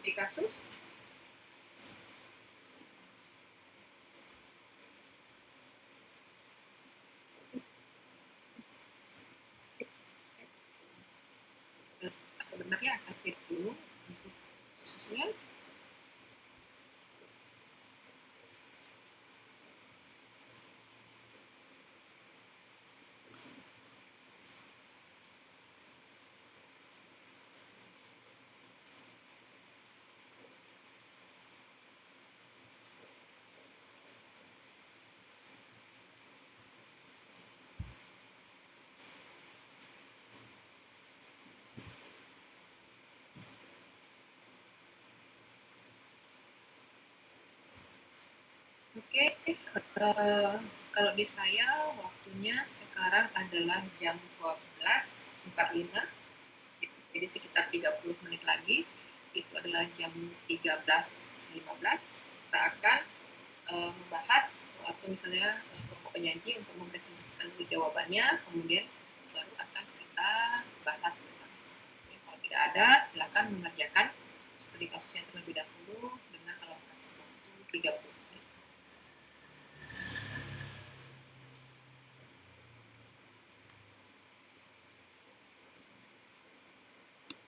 Di kasus sebenarnya akan fit dulu untuk khususnya. Oke, kalau di saya waktunya sekarang adalah jam 12.45, jadi sekitar 30 menit lagi itu adalah jam 13.15. Kita akan membahas atau misalnya kelompok penyaji untuk mempresentasikan jawabannya, kemudian baru akan kita bahas bersama-sama. Ya, kalau tidak ada, silakan mengerjakan studi kasusnya terlebih dahulu dengan alokasi waktu 30